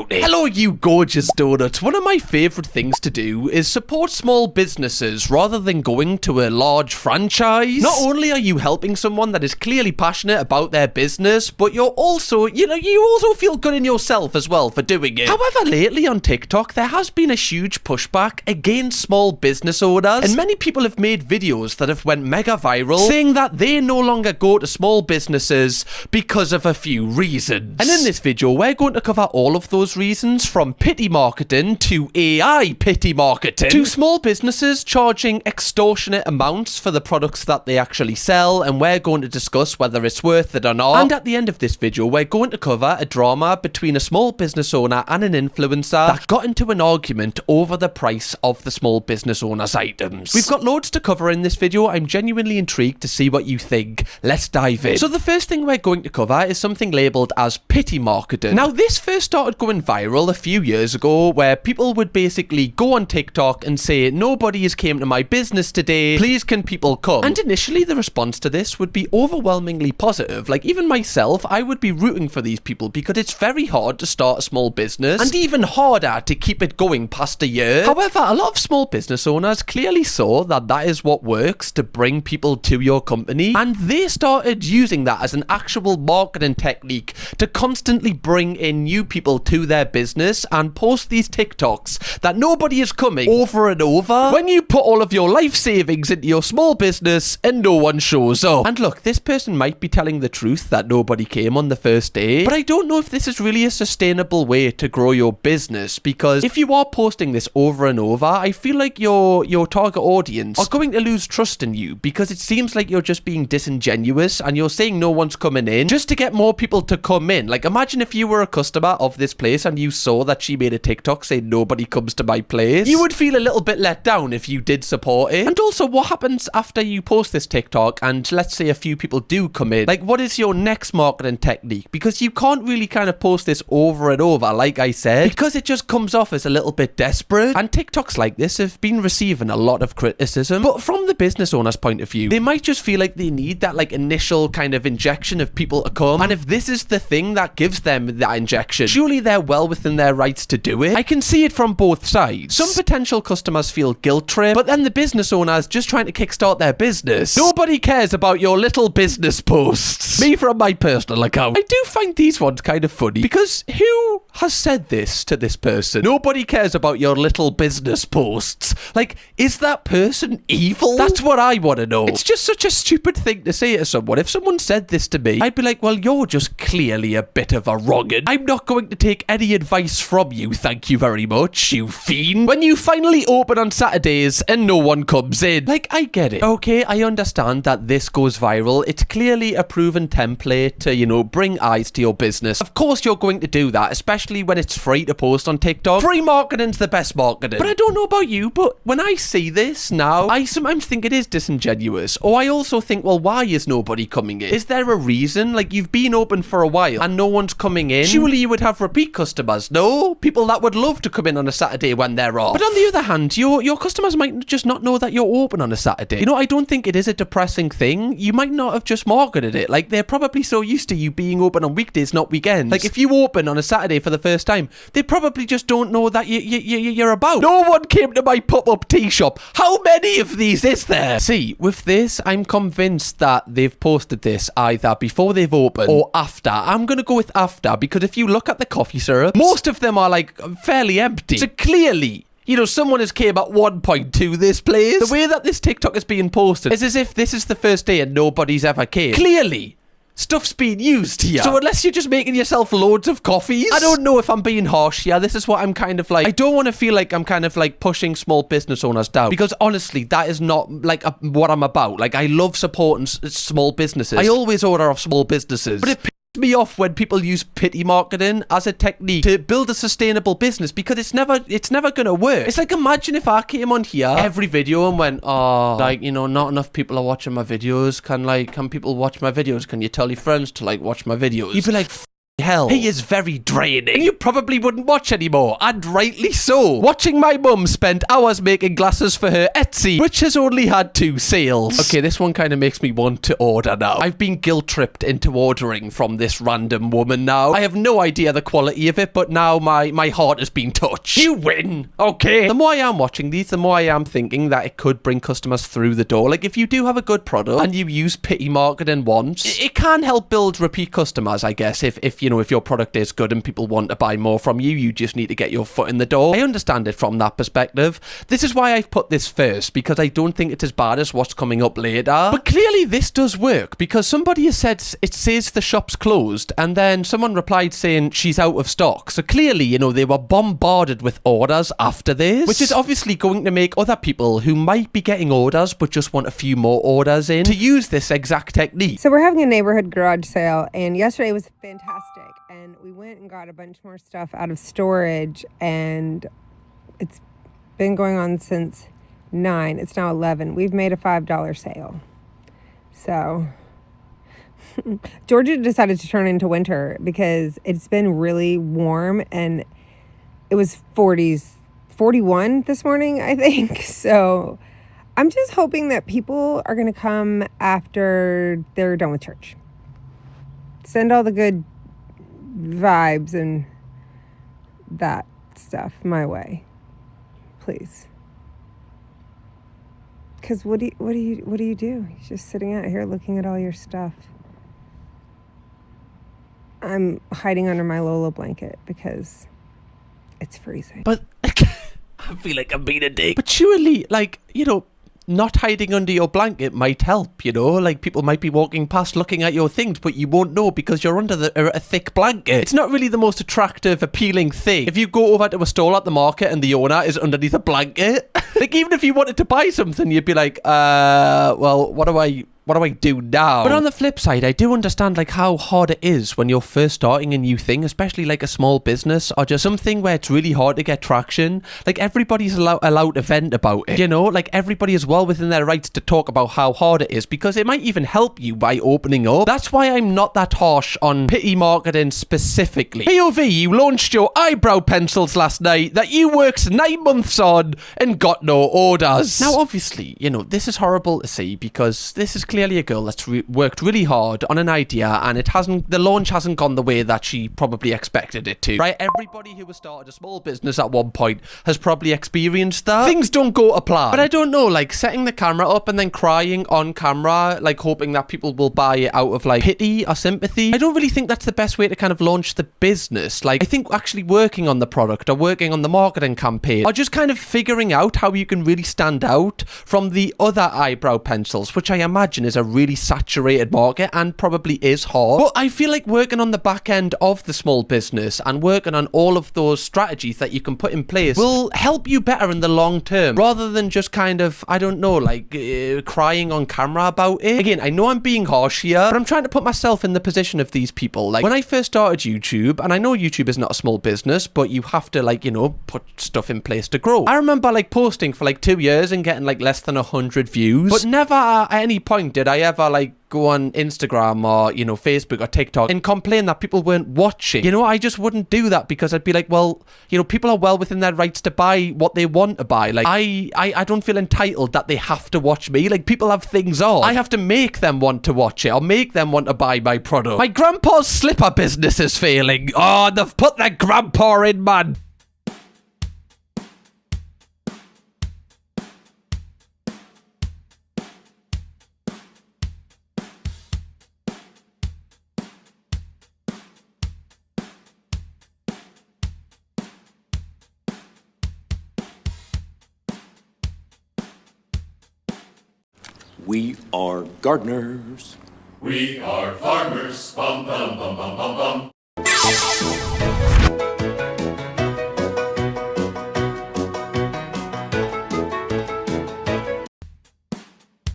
Hello, you gorgeous donuts. One of my favourite things to do is support small businesses rather than going to a large franchise. Not only are you helping someone that is clearly passionate about their business, but you're also, you also feel good in yourself as well for doing it. However, lately on TikTok, there has been a huge pushback against small business owners, and many people have made videos that have went mega viral saying that they no longer go to small businesses because of a few reasons. And in this video, we're going to cover all of those reasons, from pity marketing to AI pity marketing to small businesses charging extortionate amounts for the products that they actually sell, and we're going to discuss whether it's worth it or not. And at the end of this video, we're going to cover a drama between a small business owner and an influencer that got into an argument over the price of the small business owner's items. We've got loads to cover in this video. I'm genuinely intrigued to see what you think. Let's dive in. So the first thing we're going to cover is something labelled as pity marketing. Now, this first started going viral a few years ago, where people would basically go on TikTok and say, nobody has came to my business today, please can people come? And initially the response to this would be overwhelmingly positive. Like, even myself, I would be rooting for these people because it's very hard to start a small business and even harder to keep it going past a year. However, a lot of small business owners clearly saw that that is what works to bring people to your company, and they started using that as an actual marketing technique to constantly bring in new people to their business and post these TikToks that nobody is coming over and over when you put all of your life savings into your small business and no one shows up. And look, this person might be telling the truth that nobody came on the first day, but I don't know if this is really a sustainable way to grow your business, because if you are posting this over and over, I feel like your target audience are going to lose trust in you, because it seems like you're just being disingenuous and you're saying no one's coming in just to get more people to come in. Like, imagine if you were a customer of this place and you saw that she made a TikTok saying nobody comes to my place. You would feel a little bit let down if you did support it. And also, what happens after you post this TikTok and let's say a few people do come in? Like, what is your next marketing technique? Because you can't really kind of post this over and over, like I said, because it just comes off as a little bit desperate. And TikToks like this have been receiving a lot of criticism, but from the business owner's point of view, they might just feel like they need that like initial kind of injection of people to come, and if this is the thing that gives them that injection, surely they're well within their rights to do it. I can see it from both sides. Some potential customers feel guilt tripped, but then the business owner is just trying to kickstart their business. Nobody cares about your little business posts. Me from my personal account. I do find these ones kind of funny, because who has said this to this person? Nobody cares about your little business posts. Like, is that person evil? That's what I want to know. It's just such a stupid thing to say to someone. If someone said this to me, I'd be like, well, you're just clearly a bit of a wrong'un. I'm not going to take any advice from you, thank you very much, you fiend. When you finally open on Saturdays and no one comes in. Like, I get it. Okay, I understand that this goes viral. It's clearly a proven template to, bring eyes to your business. Of course you're going to do that, especially when it's free to post on TikTok. Free marketing's the best marketing. But I don't know about you, but when I see this now, I sometimes think it is disingenuous. Or I also think, well, why is nobody coming in? Is there a reason? Like, you've been open for a while and no one's coming in. Surely you would have repeat customers, no? People that would love to come in on a Saturday when they're off. But on the other hand, your customers might just not know that you're open on a Saturday. I don't think it is a depressing thing. You might not have just marketed it. Like, they're probably so used to you being open on weekdays, not weekends. Like, if you open on a Saturday for the first time, they probably just don't know that you're about. No one came to my pop-up tea shop. How many of these is there? See, with this, I'm convinced that they've posted this either before they've opened or after. I'm going to go with after, because if you look at the coffee syrups, most of them are like fairly empty. So clearly, someone has came at one point to this place. The way that this TikTok is being posted is as if this is the first day and nobody's ever came. Clearly, stuff's being used here. So unless you're just making yourself loads of coffees, I don't know if I'm being harsh here. This is what I'm kind of like. I don't want to feel like I'm kind of like pushing small business owners down, because honestly, that is not like what I'm about. Like, I love supporting small businesses. I always order off small businesses, but it me off when people use pity marketing as a technique to build a sustainable business, because it's never gonna work. It's like, imagine if I came on here every video and went, not enough people are watching my videos. Can people watch my videos? Can you tell your friends to watch my videos? You'd be like, hell. He is very draining. And you probably wouldn't watch anymore, and rightly so. Watching my mum spend hours making glasses for her Etsy, which has only had 2 sales. Okay, this one kind of makes me want to order now. I've been guilt-tripped into ordering from this random woman now. I have no idea the quality of it, but now my heart has been touched. You win. Okay. The more I am watching these, the more I am thinking that it could bring customers through the door. Like, if you do have a good product and you use pity marketing once, it can help build repeat customers, I guess. If you know, if your product is good and people want to buy more from you, you just need to get your foot in the door. I understand it from that perspective. This is why I've put this first, because I don't think it's as bad as what's coming up later. But clearly this does work, because somebody has said it says the shop's closed, and then someone replied saying she's out of stock. So clearly, you know, they were bombarded with orders after this, which is obviously going to make other people who might be getting orders but just want a few more orders in to use this exact technique. So we're having a neighborhood garage sale, and yesterday was fantastic. And we went and got a bunch more stuff out of storage, and it's been going on since 9. It's now 11. We've made a $5 sale. So Georgia decided to turn into winter because it's been really warm, and it was 41 this morning, I think. So I'm just hoping that people are going to come after they're done with church. Send all the good vibes and that stuff my way, please. Because what do you do? You're just sitting out here looking at all your stuff. I'm hiding under my Lola blanket because it's freezing. But I feel like I'm being a dick. But surely, like, you know, not hiding under your blanket might help, you know? Like, people might be walking past looking at your things, but you won't know because you're under a thick blanket. It's not really the most attractive, appealing thing. If you go over to a stall at the market and the owner is underneath a blanket, like, even if you wanted to buy something, you'd be like, well, what do I do now? But on the flip side, I do understand like how hard it is when you're first starting a new thing, especially like a small business or just something where it's really hard to get traction. Like, everybody's allowed to vent about it, you know? Like, everybody is well within their rights to talk about how hard it is, because it might even help you by opening up. That's why I'm not that harsh on pity marketing specifically. POV, you launched your eyebrow pencils last night that you worked 9 months on and got no orders. Now, obviously, you know, this is horrible to see, because this is clearly a girl that's worked really hard on an idea, and the launch hasn't gone the way that she probably expected it to, right? Everybody who has started a small business at one point has probably experienced that. Things don't go to plan. But I don't know, like, setting the camera up and then crying on camera, like hoping that people will buy it out of like pity or sympathy, I don't really think that's the best way to kind of launch the business. Like, I think actually working on the product or working on the marketing campaign or just kind of figuring out how you can really stand out from the other eyebrow pencils, which I imagine is a really saturated market and probably is hard. But I feel like working on the back end of the small business and working on all of those strategies that you can put in place will help you better in the long term, rather than just kind of, I don't know, like crying on camera about it. Again, I know I'm being harsh here, but I'm trying to put myself in the position of these people. Like, when I first started YouTube, and I know YouTube is not a small business, but you have to, like, you know, put stuff in place to grow. I remember like posting for like 2 years and getting like less than 100 views, but never at any point did I ever like go on Instagram or, you know, Facebook or TikTok and complain that people weren't watching. You know, I just wouldn't do that, because I'd be like, well, you know, people are well within their rights to buy what they want to buy. Like, I don't feel entitled that they have to watch me. Like, people have things on. I have to make them want to watch it or make them want to buy my product. My grandpa's slipper business is failing. Oh, they've put their grandpa in, man. We are gardeners. We are farmers. Bum, bum, bum, bum, bum, bum.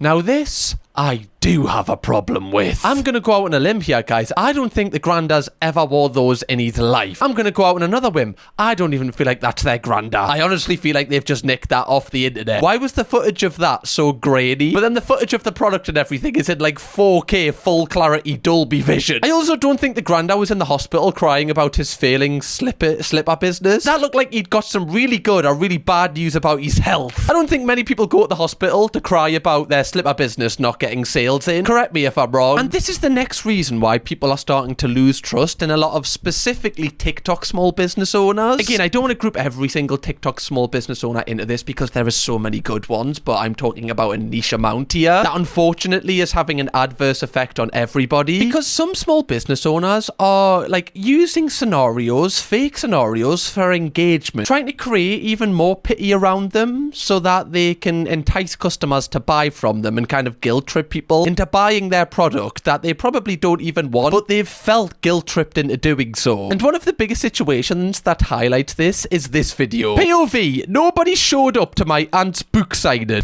Now this, I do have a problem with. I'm gonna go out on a limb here, guys. I don't think the granddad's ever wore those in his life. I'm gonna go out on another whim. I don't even feel like that's their granddad. I honestly feel like they've just nicked that off the internet. Why was the footage of that so grainy? But then the footage of the product and everything is in like 4K full clarity Dolby Vision. I also don't think the granddad was in the hospital crying about his failing slipper business. That looked like he'd got some really good or really bad news about his health. I don't think many people go to the hospital to cry about their slipper business not getting sales in. Correct me if I'm wrong. And this is the next reason why people are starting to lose trust in a lot of specifically TikTok small business owners. Again, I don't want to group every single TikTok small business owner into this because there are so many good ones, but I'm talking about a niche amount here that unfortunately is having an adverse effect on everybody, because some small business owners are like using fake scenarios for engagement, trying to create even more pity around them so that they can entice customers to buy from them and kind of guilt trip people into buying their product that they probably don't even want, but they've felt guilt tripped into doing so. And one of the biggest situations that highlights this is this video. POV, nobody showed up to my aunt's book signing.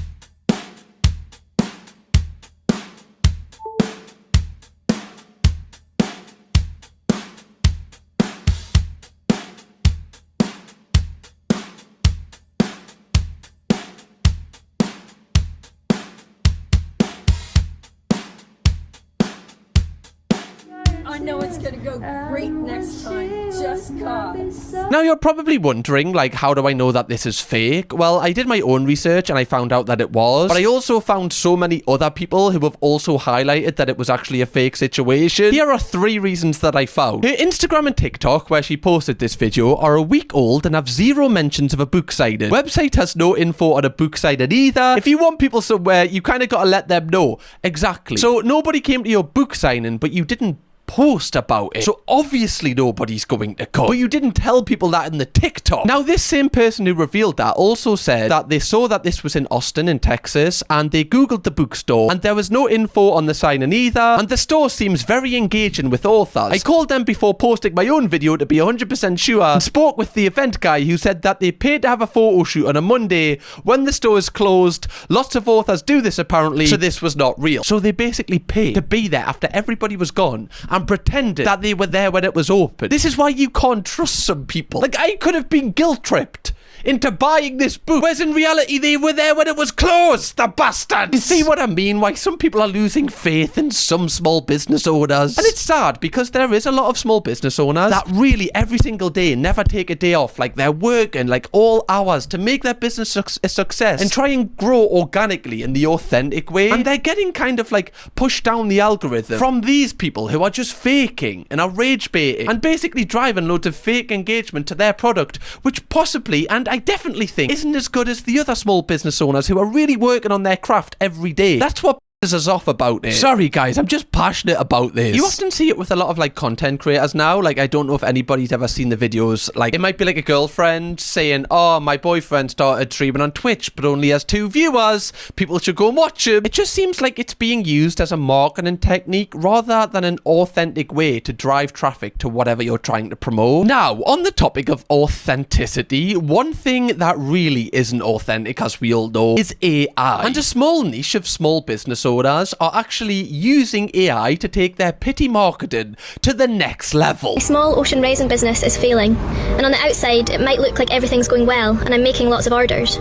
I know it's gonna go great next time, just cause. Now you're probably wondering, like, how do I know that this is fake? Well, I did my own research and I found out that it was, but I also found so many other people who have also highlighted that it was actually a fake situation. Here are 3 reasons that I found. Her Instagram and TikTok, where she posted this video, are a week old and have 0 mentions of a book signing. Website has no info on a book signing either. If you want people somewhere, you kind of gotta let them know. Exactly. So nobody came to your book signing, but you didn't post about it, so obviously nobody's going to come. But you didn't tell people that in the TikTok. Now, this same person who revealed that also said that they saw that this was in Austin in Texas, and they googled the bookstore, and there was no info on the signing either, and the store seems very engaging with authors. I called them before posting my own video to be 100% sure, and spoke with the event guy who said that they paid to have a photo shoot on a Monday when the store is closed. Lots of authors do this apparently, so this was not real. So they basically paid to be there after everybody was gone and pretended that they were there when it was open. This is why you can't trust some people. Like, I could have been guilt tripped into buying this book, whereas in reality they were there when it was closed, the bastards. You see what I mean? Why some people are losing faith in some small business owners. And it's sad because there is a lot of small business owners that really every single day never take a day off. Like, they're working like all hours to make their business a success and try and grow organically in the authentic way. And they're getting kind of like pushed down the algorithm from these people who are just faking and are rage baiting and basically driving loads of fake engagement to their product, which possibly, and I definitely think, isn't as good as the other small business owners who are really working on their craft every day. That's what pisses us off about it. Sorry guys, I'm just passionate about this. You often see it with a lot of like content creators now. Like, I don't know if anybody's ever seen the videos. Like, it might be like a girlfriend saying, oh, my boyfriend started streaming on Twitch but only has 2 viewers, people should go and watch him. It just seems like it's being used as a marketing technique rather than an authentic way to drive traffic to whatever you're trying to promote. Now, on the topic of authenticity, one thing that really isn't authentic, as we all know, is AI. And a small niche of small business owners are actually using AI to take their pity marketing to the next level. My small ocean resin business is failing, and on the outside it might look like everything's going well and I'm making lots of orders,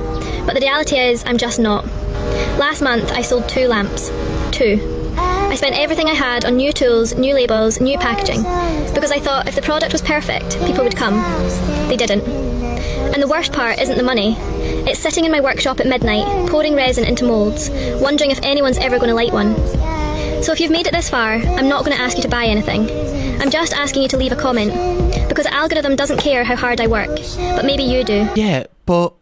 but the reality is I'm just not. Last month I sold 2 lamps. 2. I spent everything I had on new tools, new labels, new packaging, because I thought if the product was perfect, people would come. They didn't. And the worst part isn't the money. It's sitting in my workshop at midnight, pouring resin into moulds, wondering if anyone's ever going to light one. So if you've made it this far, I'm not going to ask you to buy anything. I'm just asking you to leave a comment, because the algorithm doesn't care how hard I work, but maybe you do. Yeah, but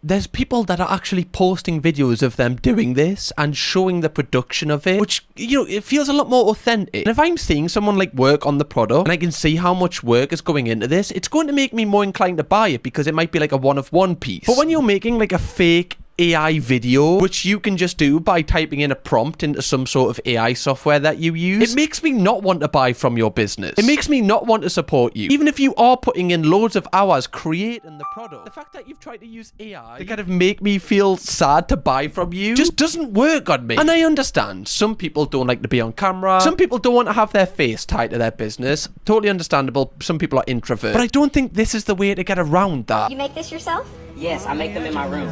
there's people that are actually posting videos of them doing this and showing the production of it, which, you know, it feels a lot more authentic. And if I'm seeing someone like work on the product and I can see how much work is going into this, it's going to make me more inclined to buy it because it might be like a one-of-one piece. But when you're making like a fake AI video, which you can just do by typing in a prompt into some sort of AI software that you use, it makes me not want to buy from your business. It makes me not want to support you. Even if you are putting in loads of hours creating the product, the fact that you've tried to use AI to kind of make me feel sad to buy from you just doesn't work on me. And I understand some people don't like to be on camera. Some people don't want to have their face tied to their business. Totally understandable. Some people are introverts. But I don't think this is the way to get around that. You make this yourself? Yes, I make them in my room.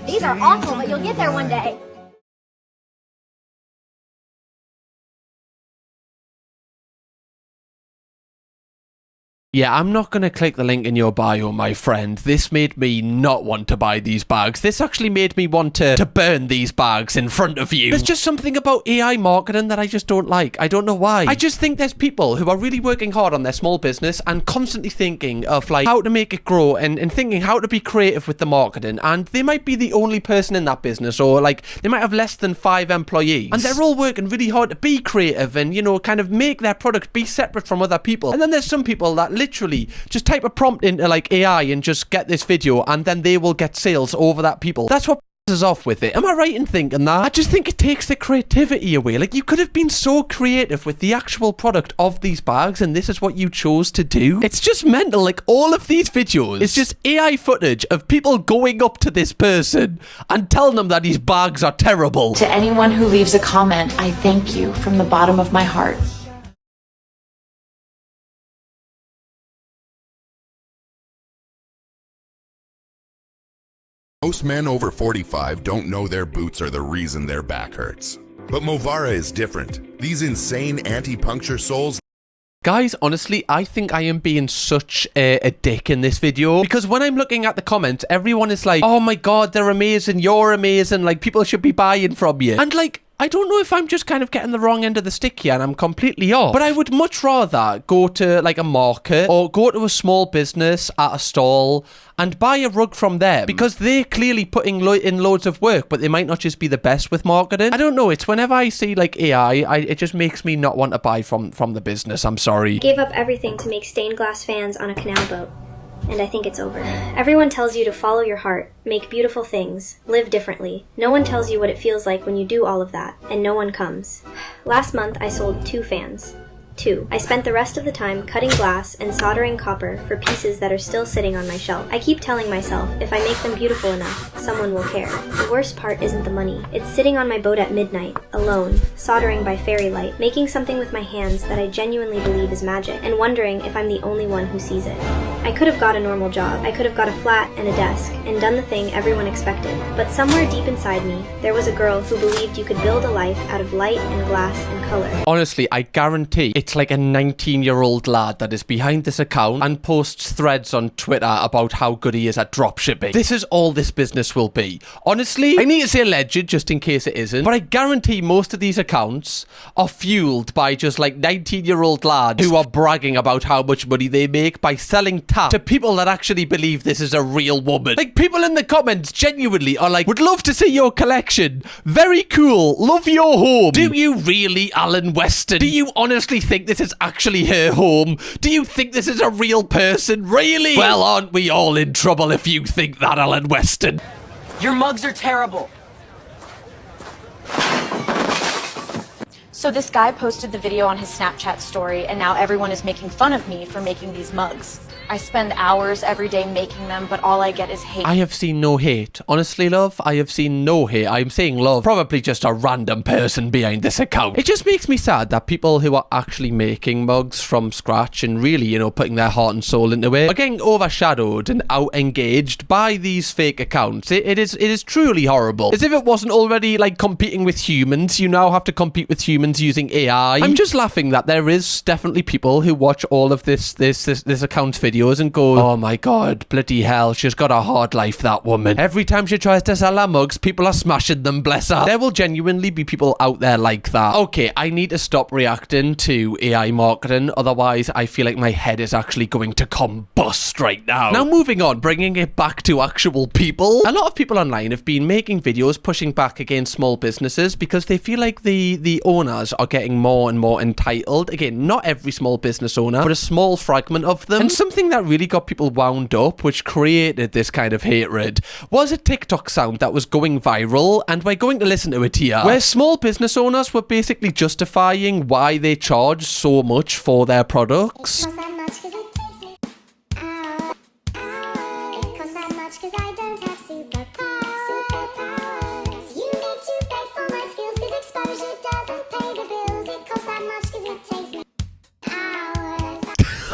These are awful, but you'll get there one day. Yeah, I'm not going to click the link in your bio, my friend. This made me not want to buy these bags. This actually made me want to burn these bags in front of you. There's just something about AI marketing that I just don't like. I don't know why. I just think there's people who are really working hard on their small business and constantly thinking of like how to make it grow and thinking how to be creative with the marketing. And they might be the only person in that business, or like they might have less than 5 employees. And they're all working really hard to be creative and, you know, kind of make their product be separate from other people. And then there's some people that literally just type a prompt into like AI and just get this video, and then they will get sales over that people. That's what pisses off with it. Am I right in thinking that? I just think it takes the creativity away. Like, you could have been so creative with the actual product of these bags, and this is what you chose to do. It's just mental. Like, all of these videos, it's just AI footage of people going up to this person and telling them that these bags are terrible. To anyone who leaves a comment, I thank you from the bottom of my heart. Most men over 45 don't know their boots are the reason their back hurts. But Movara is different. These insane anti-puncture soles. Guys, honestly, I think I am being such a dick in this video, because when I'm looking at the comments, everyone is like, oh my god, they're amazing, you're amazing, like, people should be buying from you. And like, I don't know if I'm just kind of getting the wrong end of the stick here and I'm completely off, but I would much rather go to like a market or go to a small business at a stall and buy a rug from them, because they're clearly putting in loads of work, but they might not just be the best with marketing. I don't know, it's whenever I see like AI, it just makes me not want to buy from the business. I'm sorry. Gave up everything to make stained glass fans on a canal boat. And I think it's over. Everyone tells you to follow your heart, make beautiful things, live differently. No one tells you what it feels like when you do all of that, and no one comes. Last month, I sold 2 fans. 2. I spent the rest of the time cutting glass and soldering copper for pieces that are still sitting on my shelf. I keep telling myself, if I make them beautiful enough, someone will care. The worst part isn't the money. It's sitting on my boat at midnight, alone, soldering by fairy light, making something with my hands that I genuinely believe is magic, and wondering if I'm the only one who sees it. I could have got a normal job. I could have got a flat and a desk, and done the thing everyone expected. But somewhere deep inside me, there was a girl who believed you could build a life out of light and glass and color. Honestly, I guarantee it's like a 19-year-old lad that is behind this account and posts threads on Twitter about how good he is at dropshipping. This is all this business will be. Honestly, I need to say alleged just in case it isn't, but I guarantee most of these accounts are fueled by just like 19-year-old lads who are bragging about how much money they make by selling tap to people that actually believe this is a real woman. Like, people in the comments genuinely are like, would love to see your collection. Very cool. Love your home. Do you really, Alan Weston? Do you honestly think this is actually her home? Do you think this is a real person? Really? Well, aren't we all in trouble if you think that, Alan Weston? Your mugs are terrible. So this guy posted the video on his Snapchat story, and now everyone is making fun of me for making these mugs. I spend hours every day making them, but all I get is hate. I have seen no hate. Honestly, love, I have seen no hate. I'm saying love, probably just a random person behind this account. It just makes me sad that people who are actually making mugs from scratch and really, you know, putting their heart and soul into it are getting overshadowed and out-engaged by these fake accounts. It is truly horrible. As if it wasn't already, like, competing with humans. You now have to compete with humans using AI. I'm just laughing that there is definitely people who watch all of this account's videos and go, oh my god, bloody hell, she's got a hard life, that woman. Every time she tries to sell her mugs, people are smashing them, bless her. There will genuinely be people out there like that. Okay, I need to stop reacting to AI marketing, otherwise I feel like my head is actually going to combust right now. Now moving on, bringing it back to actual people. A lot of people online have been making videos pushing back against small businesses because they feel like the owners are getting more and more entitled. Again, not every small business owner, but a small fragment of them. And something thing that really got people wound up, which created this kind of hatred, was a TikTok sound that was going viral, and we're going to listen to it here, where small business owners were basically justifying why they charge so much for their products.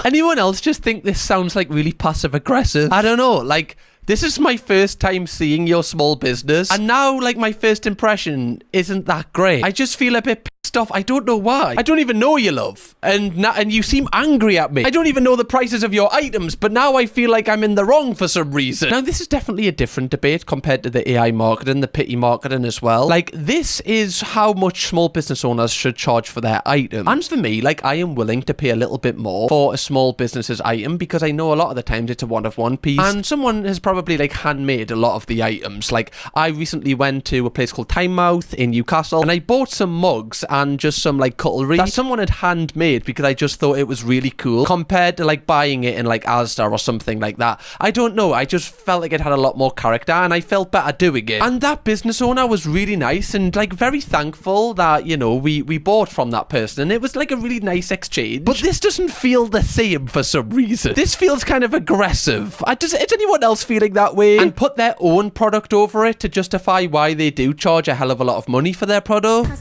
Anyone else just think this sounds like really passive aggressive? I don't know, like, this is my first time seeing your small business, and now, like, my first impression isn't that great. I just feel a bit pissed off. I don't know why. I don't even know you, love. And you seem angry at me. I don't even know the prices of your items, but now I feel like I'm in the wrong for some reason. Now, this is definitely a different debate compared to the AI marketing, the pity marketing as well. Like, this is how much small business owners should charge for their item. And for me, like, I am willing to pay a little bit more for a small business's item because I know a lot of the times it's a one-of-one piece, and someone has probably, like, handmade a lot of the items. Like, I recently went to a place called Time Mouth in Newcastle, and I bought some mugs and just some, like, cutlery that someone had handmade because I just thought it was really cool compared to, like, buying it in, like, Asda or something like that. I don't know, I just felt like it had a lot more character, and I felt better doing it. And that business owner was really nice and, like, very thankful that, you know, we bought from that person, and it was, like, a really nice exchange. But this doesn't feel the same for some reason. This feels kind of aggressive. Is anyone else feeling that way and put their own product over it to justify why they do charge a hell of a lot of money for their product?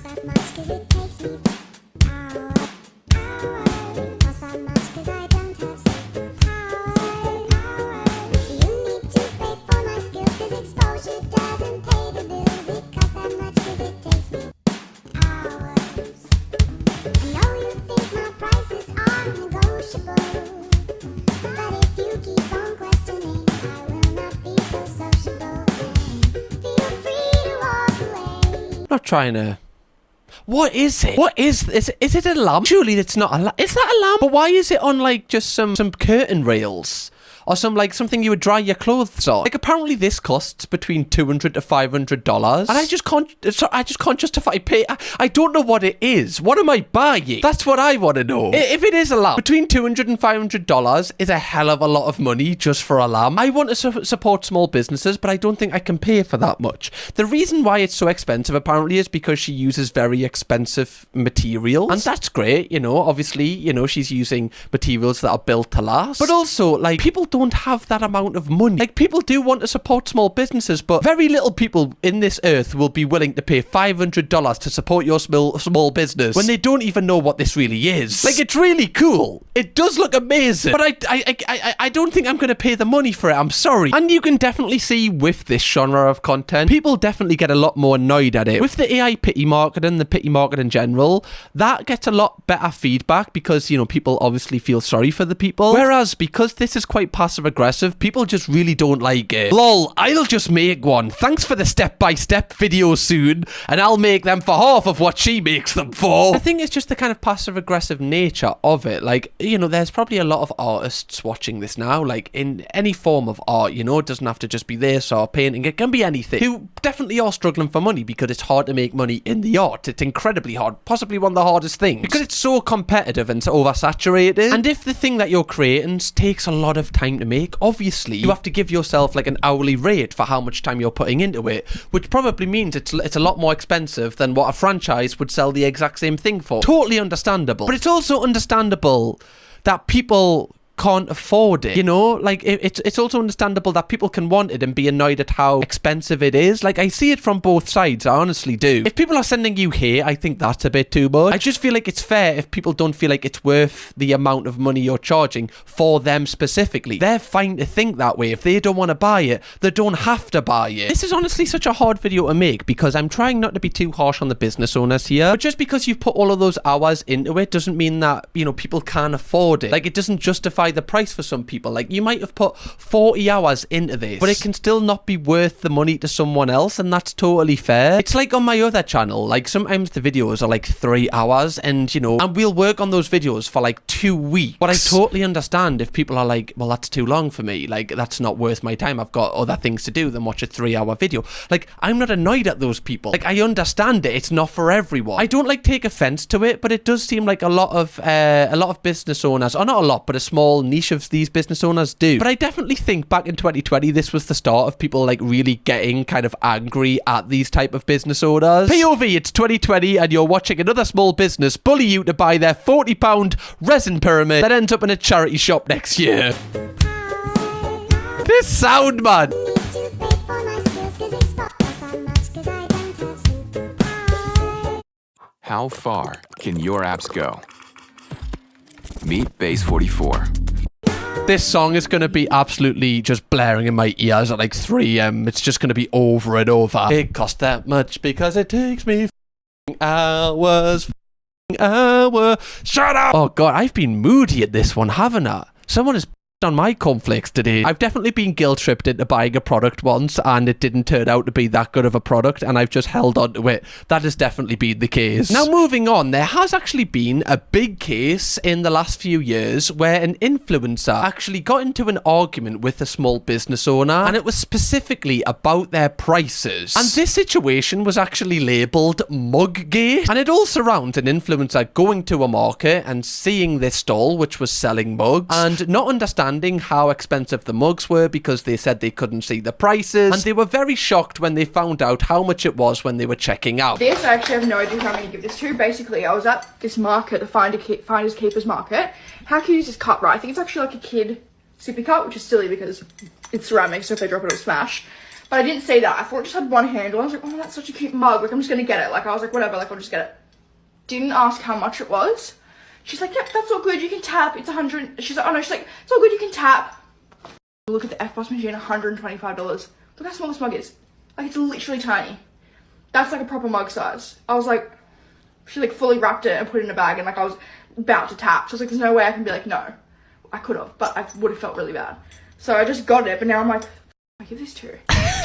Not trying to... What is it? What is it a lamp? Surely it's not a lamp. Is that a lamp? But why is it on, like, just some curtain rails? Or something you would dry your clothes on. Like, apparently this costs between $200 to $500, and I just can't justify pay. I don't know what it is. What am I buying? That's what I want to know. If it is a lamp, between $200 and $500 is a hell of a lot of money just for a lamp. I want to support small businesses, but I don't think I can pay for that much. The reason why it's so expensive apparently is because she uses very expensive materials, and that's great. You know, obviously, you know, she's using materials that are built to last, but also, like, people don't have that amount of money. Like, people do want to support small businesses, but very little people in this earth will be willing to pay $500 to support your small business when they don't even know what this really is. Like, it's really cool. It does look amazing, but I don't think I'm going to pay the money for it. I'm sorry. And you can definitely see with this genre of content, people definitely get a lot more annoyed at it. With the AI pity marketing, the pity market in general, that gets a lot better feedback because, you know, people obviously feel sorry for the people. Whereas because this is quite passive aggressive, people just really don't like it. Lol, I'll just make one. Thanks for the step-by-step video soon, and I'll make them for half of what she makes them for. I think it's just the kind of passive aggressive nature of it. Like, you know, there's probably a lot of artists watching this now, like in any form of art, you know, it doesn't have to just be this or painting, it can be anything, who definitely are struggling for money because it's hard to make money in the art. It's incredibly hard, possibly one of the hardest things, because it's so competitive and so oversaturated. And if the thing that you're creating takes a lot of time to make, obviously you have to give yourself like an hourly rate for how much time you're putting into it, which probably means it's a lot more expensive than what a franchise would sell the exact same thing for. Totally understandable. But it's also understandable that people can't afford it, you know, like it's also understandable that people can want it and be annoyed at how expensive it is. Like, I see it from both sides, I honestly do. If people are sending you hate, I think that's a bit too much. I just feel like it's fair if people don't feel like it's worth the amount of money you're charging for them specifically. They're fine to think that way. If they don't want to buy it, they don't have to buy it. This is honestly such a hard video to make because I'm trying not to be too harsh on the business owners here, but just because you've put all of those hours into it doesn't mean that, you know, people can't afford it. Like, it doesn't justify the price for some people. Like, you might have put 40 hours into this, but it can still not be worth the money to someone else, and that's totally fair. It's like on my other channel, like sometimes the videos are like 3 hours, and you know, and we'll work on those videos for like 2 weeks. But I totally understand if people are like, well, that's too long for me, like that's not worth my time, I've got other things to do than watch a 3-hour video. Like, I'm not annoyed at those people. Like, I understand it, it's not for everyone. I don't like take offense to it, but it does seem like a lot of business owners, or not a lot, but a small small niche of these business owners do. But I definitely think back in 2020, this was the start of people like really getting kind of angry at these type of business owners. POV, it's 2020 and you're watching another small business bully you to buy their £40 resin pyramid that ends up in a charity shop next year. This sound, man. How far can your apps go? Meet Base 44. This song is going to be absolutely just blaring in my ears at like 3 a.m. It's just going to be over and over. It costs that much because it takes me hours. Shut up! Oh god, I've been moody at this one, haven't I? Someone has on my cornflakes today. I've definitely been guilt tripped into buying a product once and it didn't turn out to be that good of a product and I've just held on to it. That has definitely been the case. Now moving on, there has actually been a big case in the last few years where an influencer actually got into an argument with a small business owner and it was specifically about their prices. And this situation was actually labelled Muggate, and it all surrounds an influencer going to a market and seeing this stall which was selling mugs and not understanding how expensive the mugs were because they said they couldn't see the prices, and they were very shocked when they found out how much it was when they were checking out. This, I actually have no idea who I'm going to give this to. Basically, I was at this market, the Finders Keepers market. How can you use this cup, right? I think it's actually like a kid sippy cup, which is silly because it's ceramic, so if they drop it, it'll smash. But I didn't say that. I thought it just had one handle. I was like, oh, that's such a cute mug. Like, I'm just going to get it. Like, I was like, whatever, like, I'll just get it. Didn't ask how much it was. She's like, yep, that's all good, you can tap, it's 100. She's like, oh no, she's like, it's all good, you can tap. Look at the F-Boss machine, $125. Look how small this mug is. Like, it's literally tiny. That's like a proper mug size. I was like, she like fully wrapped it and put it in a bag and like I was about to tap. So I was like, there's no way I can be like, no. I could have, but I would have felt really bad. So I just got it, but now I'm like, I give this to. Do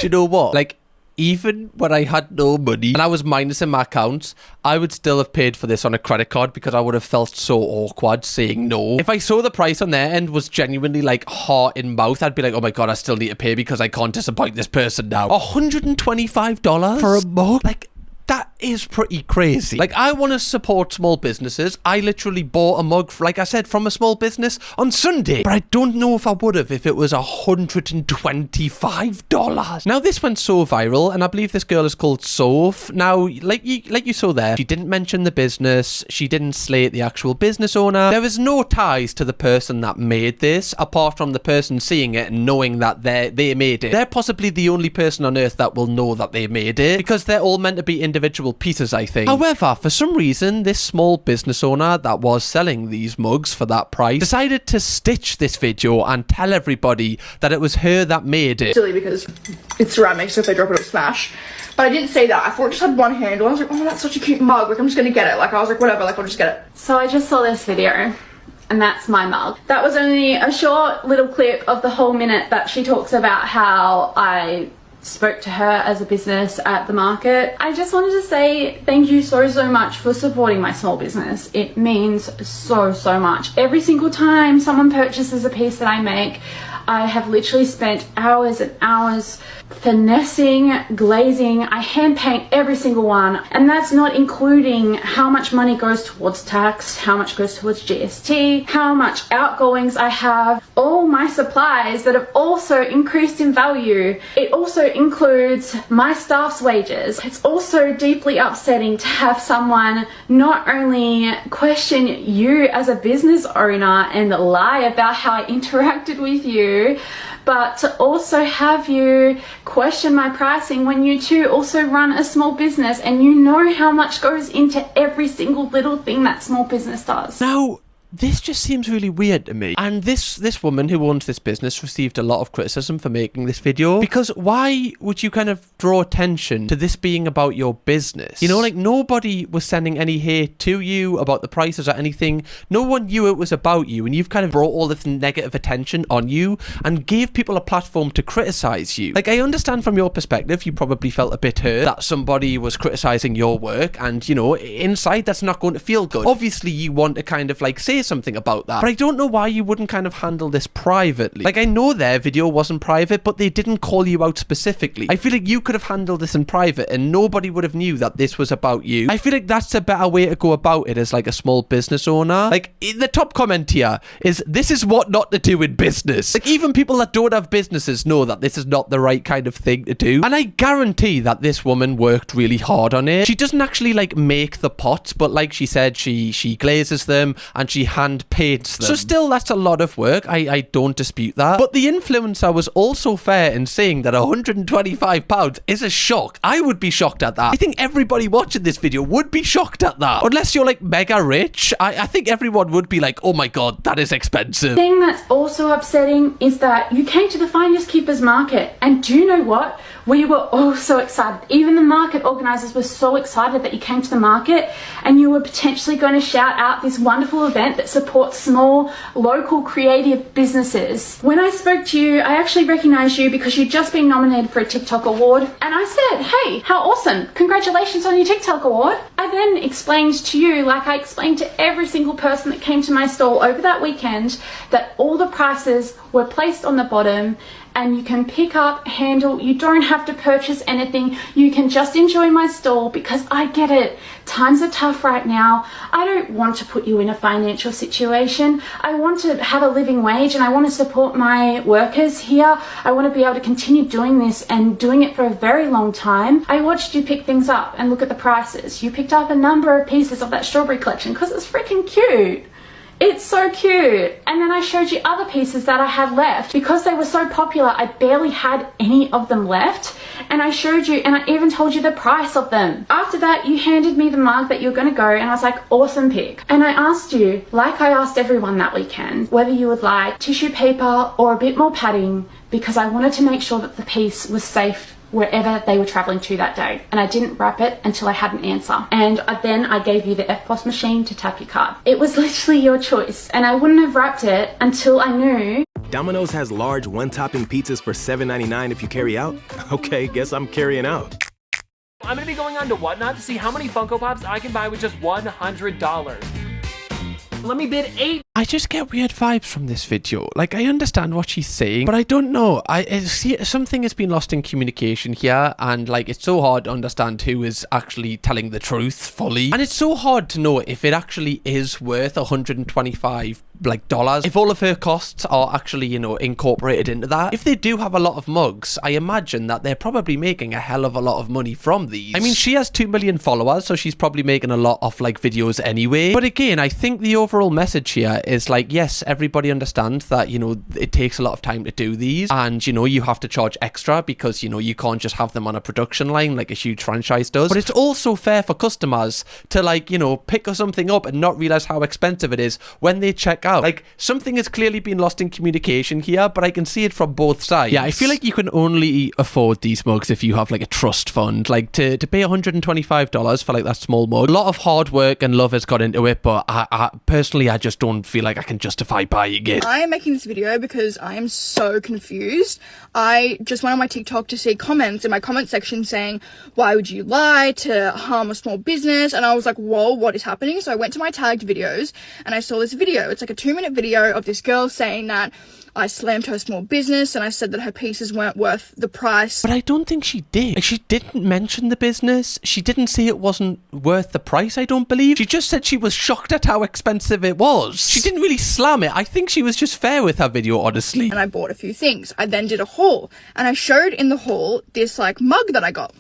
you know what? Like, even when I had no money and I was minusing my accounts, I would still have paid for this on a credit card because I would have felt so awkward saying no. If I saw the price on their end was genuinely like heart in mouth, I'd be like, oh my god, I still need to pay because I can't disappoint this person now. $125 for a mug? Like, that is pretty crazy. Like, I want to support small businesses. I literally bought a mug, like I said, from a small business on Sunday. But I don't know if I would have if it was $125. Now, this went so viral, and I believe this girl is called Soph. Now, like you saw there, she didn't mention the business. She didn't slate the actual business owner. There was no ties to the person that made this, apart from the person seeing it and knowing that they made it. They're possibly the only person on earth that will know that they made it, because they're all meant to be individual pieces, I think. However, for some reason, this small business owner that was selling these mugs for that price decided to stitch this video and tell everybody that it was her that made it. Silly because it's ceramic, so if they drop it, it'll smash. But I didn't say that. I thought it just had one handle. I was like, oh, that's such a cute mug. Like, I'm just gonna get it. Like, I was like, whatever, like, I'll just get it. So I just saw this video, and that's my mug. That was only a short little clip of the whole minute that she talks about how I spoke to her as a business at the market. I just wanted to say thank you so much for supporting my small business. It means so much. Every single time someone purchases a piece that I make, I have literally spent hours and hours finessing, glazing. I hand paint every single one, and that's not including how much money goes towards tax, how much goes towards GST, how much outgoings I have, all my supplies that have also increased in value. It also includes my staff's wages. It's also deeply upsetting to have someone not only question you as a business owner and lie about how I interacted with you, but to also have you question my pricing when you too also run a small business and you know how much goes into every single little thing that small business does. Now, this just seems really weird to me. And this woman who owns this business received a lot of criticism for making this video, because why would you kind of draw attention to this being about your business? You know, like, nobody was sending any hate to you about the prices or anything. No one knew it was about you, and you've kind of brought all this negative attention on you and gave people a platform to criticize you. Like, I understand from your perspective, you probably felt a bit hurt that somebody was criticizing your work, and, you know, inside that's not going to feel good. Obviously, you want to kind of like say say something about that. But I don't know why you wouldn't kind of handle this privately. Like, I know their video wasn't private, but they didn't call you out specifically. I feel like you could have handled this in private and nobody would have knew that this was about you. I feel like that's a better way to go about it as like a small business owner. Like, in the top comment here is, this is what not to do in business. Like, even people that don't have businesses know that this is not the right kind of thing to do. And I guarantee that this woman worked really hard on it. She doesn't actually like make the pots, but like she said, she glazes them and she hand paints them. So still, that's a lot of work. I don't dispute that. But the influencer was also fair in saying that £125 is a shock. I would be shocked at that. I think everybody watching this video would be shocked at that. Unless you're like mega rich, I think everyone would be like, oh my god, that is expensive. The thing that's also upsetting is that you came to the Finders Keepers market, and do you know what? We were all so excited. Even the market organisers were so excited that you came to the market and you were potentially going to shout out this wonderful event that supports small, local, creative businesses. When I spoke to you, I actually recognised you because you'd just been nominated for a TikTok award, and I said, hey, how awesome, congratulations on your TikTok award. I then explained to you, like I explained to every single person that came to my stall over that weekend, that all the prices were placed on the bottom and you can pick up, handle, you don't have to purchase anything, you can just enjoy my stall, because I get it, times are tough right now. I don't want to put you in a financial situation. I want to have a living wage and I want to support my workers here. I want to be able to continue doing this and doing it for a very long time. I watched you pick things up and look at the prices. You picked up a number of pieces of that strawberry collection because it's freaking cute. It's so cute. And then I showed you other pieces that I had left. Because they were so popular, I barely had any of them left. And I showed you, and I even told you the price of them. After that, you handed me the mug that you were gonna go, and I was like, awesome pick. And I asked you, like I asked everyone that weekend, whether you would like tissue paper or a bit more padding, because I wanted to make sure that the piece was safe wherever they were traveling to that day. And I didn't wrap it until I had an answer. And then I gave you the FPOS machine to tap your card. It was literally your choice, and I wouldn't have wrapped it until I knew. Domino's has large one-topping pizzas for $7.99 if you carry out. Okay, guess I'm carrying out. I'm gonna be going on to Whatnot to see how many Funko Pops I can buy with just $100. Let me bid 8. I just get weird vibes from this video. Like, I understand what she's saying, but I don't know. I see something has been lost in communication here, and like, it's so hard to understand who is actually telling the truth fully, and it's so hard to know if it actually is worth $125 dollars, if all of her costs are actually, you know, incorporated into that. If they do have a lot of mugs, I imagine that they're probably making a hell of a lot of money from these. I mean, she has 2 million followers, so she's probably making a lot of like videos anyway. But again, I think the overall message here is like, yes, everybody understands that, you know, it takes a lot of time to do these, and you know, you have to charge extra because, you know, you can't just have them on a production line like a huge franchise does. But it's also fair for customers to, like, you know, pick something up and not realize how expensive it is when they check out. Like, something has clearly been lost in communication here, but I can see it from both sides. Yeah, I feel like you can only afford these mugs if you have like a trust fund. Like, to pay $125 for like that small mug, a lot of hard work and love has got into it, but I personally, I just don't feel like I can justify buying it. I am making this video because I am so confused. I just went on my TikTok to see comments in my comment section saying, why would you lie to harm a small business? And I was like, whoa, what is happening? So I went to my tagged videos and I saw this video. It's like a 2-minute video of this girl saying that I slammed her small business and I said that her pieces weren't worth the price. But I don't think she did. Like, she didn't mention the business. She didn't say it wasn't worth the price, I don't believe. She just said she was shocked at how expensive it was. She didn't really slam it. I think she was just fair with her video, honestly. And I bought a few things. I then did a haul, and I showed in the haul this like mug that I got.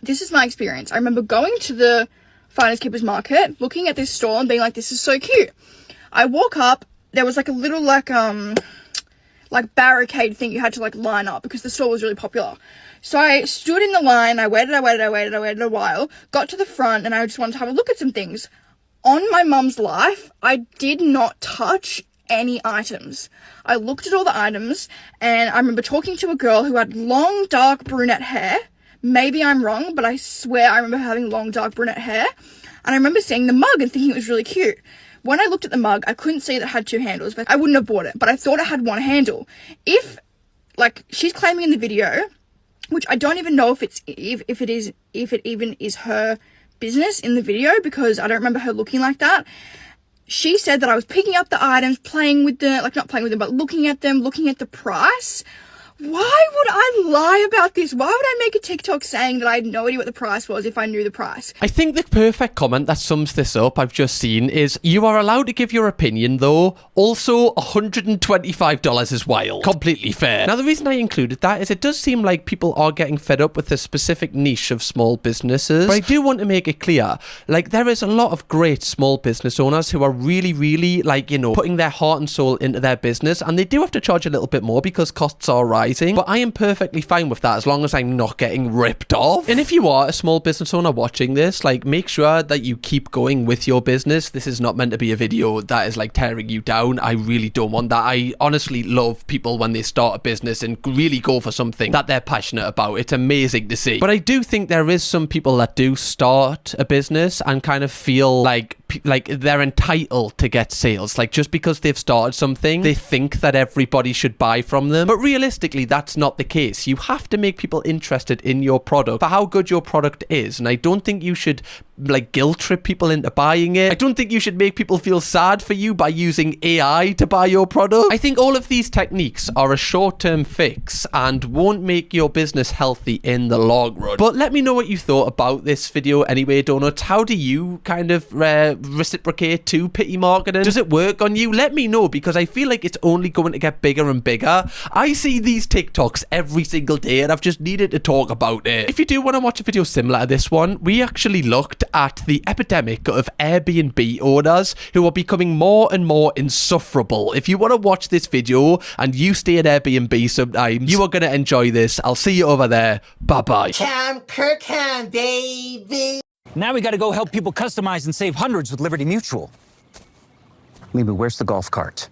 This is my experience. I remember going to the Finders Keepers market, looking at this store and being like, this is so cute. I walk up, there was like a little like barricade thing you had to like line up because the store was really popular. So I stood in the line, I waited a while, got to the front, and I just wanted to have a look at some things. On my mum's life, I did not touch any items. I looked at all the items, and I remember talking to a girl who had long, dark brunette hair. Maybe I'm wrong, but I swear I remember having long, dark brunette hair. And I remember seeing the mug and thinking it was really cute. When I looked at the mug, I couldn't see that it had 2 handles, but I wouldn't have bought it, but I thought it had 1 handle. If, like, she's claiming in the video, which I don't even know if it even is her business in the video, because I don't remember her looking like that. she said that I was picking up the items, playing with them, like not playing with them, but looking at them, looking at the price. Why would I lie about this? Why would I make a TikTok saying that I had no idea what the price was if I knew the price? I think the perfect comment that sums this up I've just seen is, you are allowed to give your opinion though. Also, $125 is wild. Completely fair. Now, the reason I included that is it does seem like people are getting fed up with a specific niche of small businesses. But I do want to make it clear, like, there is a lot of great small business owners who are really, really, like, you know, putting their heart and soul into their business, and they do have to charge a little bit more because costs are rising. But I am perfectly fine with that as long as I'm not getting ripped off. And if you are a small business owner watching this, like, make sure that you keep going with your business. This is not meant to be a video that is like tearing you down. I really don't want that. I honestly love people when they start a business and really go for something that they're passionate about. It's amazing to see. But I do think there is some people that do start a business and kind of feel like they're entitled to get sales. Like, just because they've started something, they think that everybody should buy from them. But realistically, that's not the case. You have to make people interested in your product for how good your product is. And I don't think you should like guilt trip people into buying it. I don't think you should make people feel sad for you by using AI to buy your product. I think all of these techniques are a short-term fix and won't make your business healthy in the long run. But let me know what you thought about this video anyway, Donuts. How do you kind of reciprocate to pity marketing? Does it work on you? Let me know, because I feel like it's only going to get bigger and bigger. I see these TikToks every single day and I've just needed to talk about it. If you do want to watch a video similar to this one, we actually looked at the epidemic of Airbnb owners who are becoming more and more insufferable. If you want to watch this video and you stay at Airbnb sometimes, you are going to enjoy this. I'll see you over there. Bye-bye. Cam Kirkham, baby. Now we got to go help people customize and save hundreds with Liberty Mutual. Maybe where's the golf cart?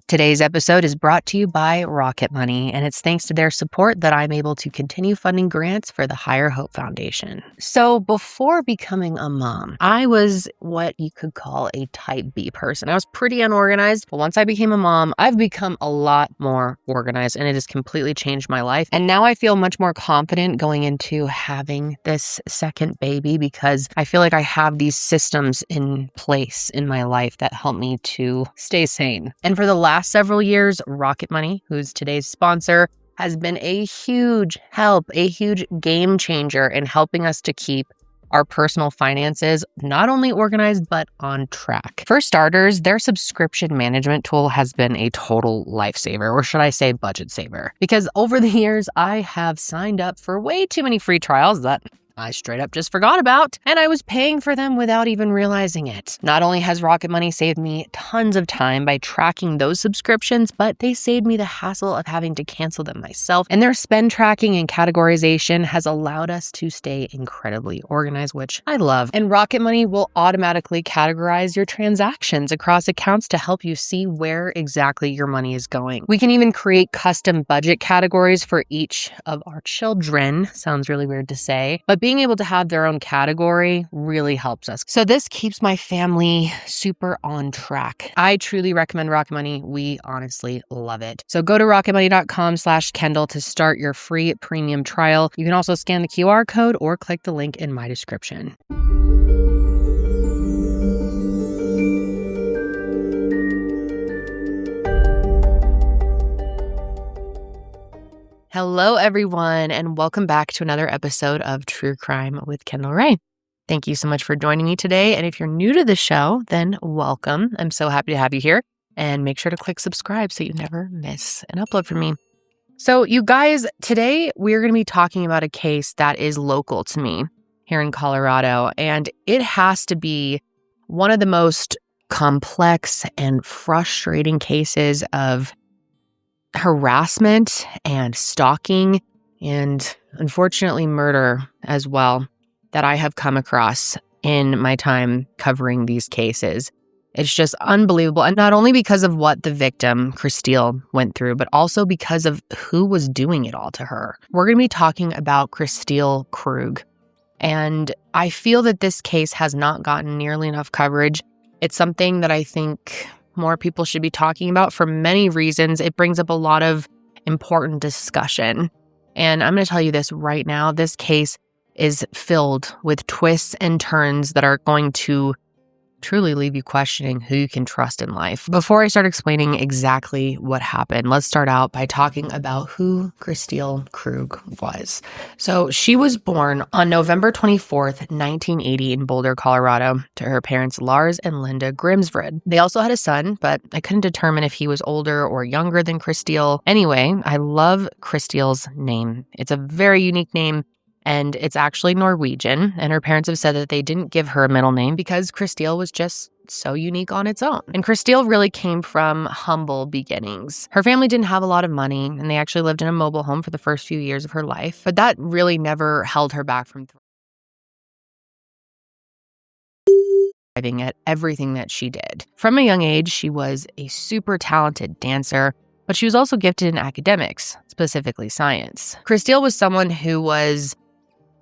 Today's episode is brought to you by Rocket Money, and it's thanks to their support that I'm able to continue funding grants for the Higher Hope Foundation. So before becoming a mom, I was what you could call a type B person. I was pretty unorganized, but once I became a mom, I've become a lot more organized, and it has completely changed my life. And now I feel much more confident going into having this second baby because I feel like I have these systems in place in my life that help me to stay sane. And for the last several years, Rocket Money, who's today's sponsor, has been a huge help, a huge game changer in helping us to keep our personal finances not only organized, but on track. For starters, their subscription management tool has been a total lifesaver, or should I say budget saver? Because over the years, I have signed up for way too many free trials that I straight up just forgot about, and I was paying for them without even realizing it. Not only has Rocket Money saved me tons of time by tracking those subscriptions, but they saved me the hassle of having to cancel them myself, and their spend tracking and categorization has allowed us to stay incredibly organized, which I love. And Rocket Money will automatically categorize your transactions across accounts to help you see where exactly your money is going. We can even create custom budget categories for each of our children. Sounds really weird to say, but being able to have their own category really helps us. So this keeps my family super on track. I truly recommend Rocket Money. We honestly love it. So go to rocketmoney.com/Kendall to start your free premium trial. You can also scan the QR code or click the link in my description. Hello, everyone, and welcome back to another episode of True Crime with Kendall Ray. Thank you so much for joining me today. And if you're new to the show, then welcome. I'm so happy to have you here. And make sure to click subscribe so you never miss an upload from me. So you guys, today we're going to be talking about a case that is local to me here in Colorado. And it has to be one of the most complex and frustrating cases of harassment and stalking and unfortunately murder as well that I have come across in my time covering these cases. It's just unbelievable. And not only because of what the victim, Christelle, went through, but also because of who was doing it all to her. We're going to be talking about Christelle Krug. And I feel that this case has not gotten nearly enough coverage. It's something that I think more people should be talking about for many reasons. It brings up a lot of important discussion. And I'm going to tell you this right now. This case is filled with twists and turns that are going to truly leave you questioning who you can trust in life. Before I start explaining exactly what happened, let's start out by talking about who Christelle Krug was. So she was born on November 24th, 1980 in Boulder, Colorado, to her parents Lars and Linda Grimsrud. They also had a son, but I couldn't determine if he was older or younger than Christelle. Anyway, I love Christelle's name. It's a very unique name. And it's actually Norwegian, and her parents have said that they didn't give her a middle name because Christelle was just so unique on its own. And Christelle really came from humble beginnings. Her family didn't have a lot of money, and they actually lived in a mobile home for the first few years of her life, but that really never held her back from thriving at everything that she did. From a young age, she was a super talented dancer, but she was also gifted in academics, specifically science. Christelle was someone who was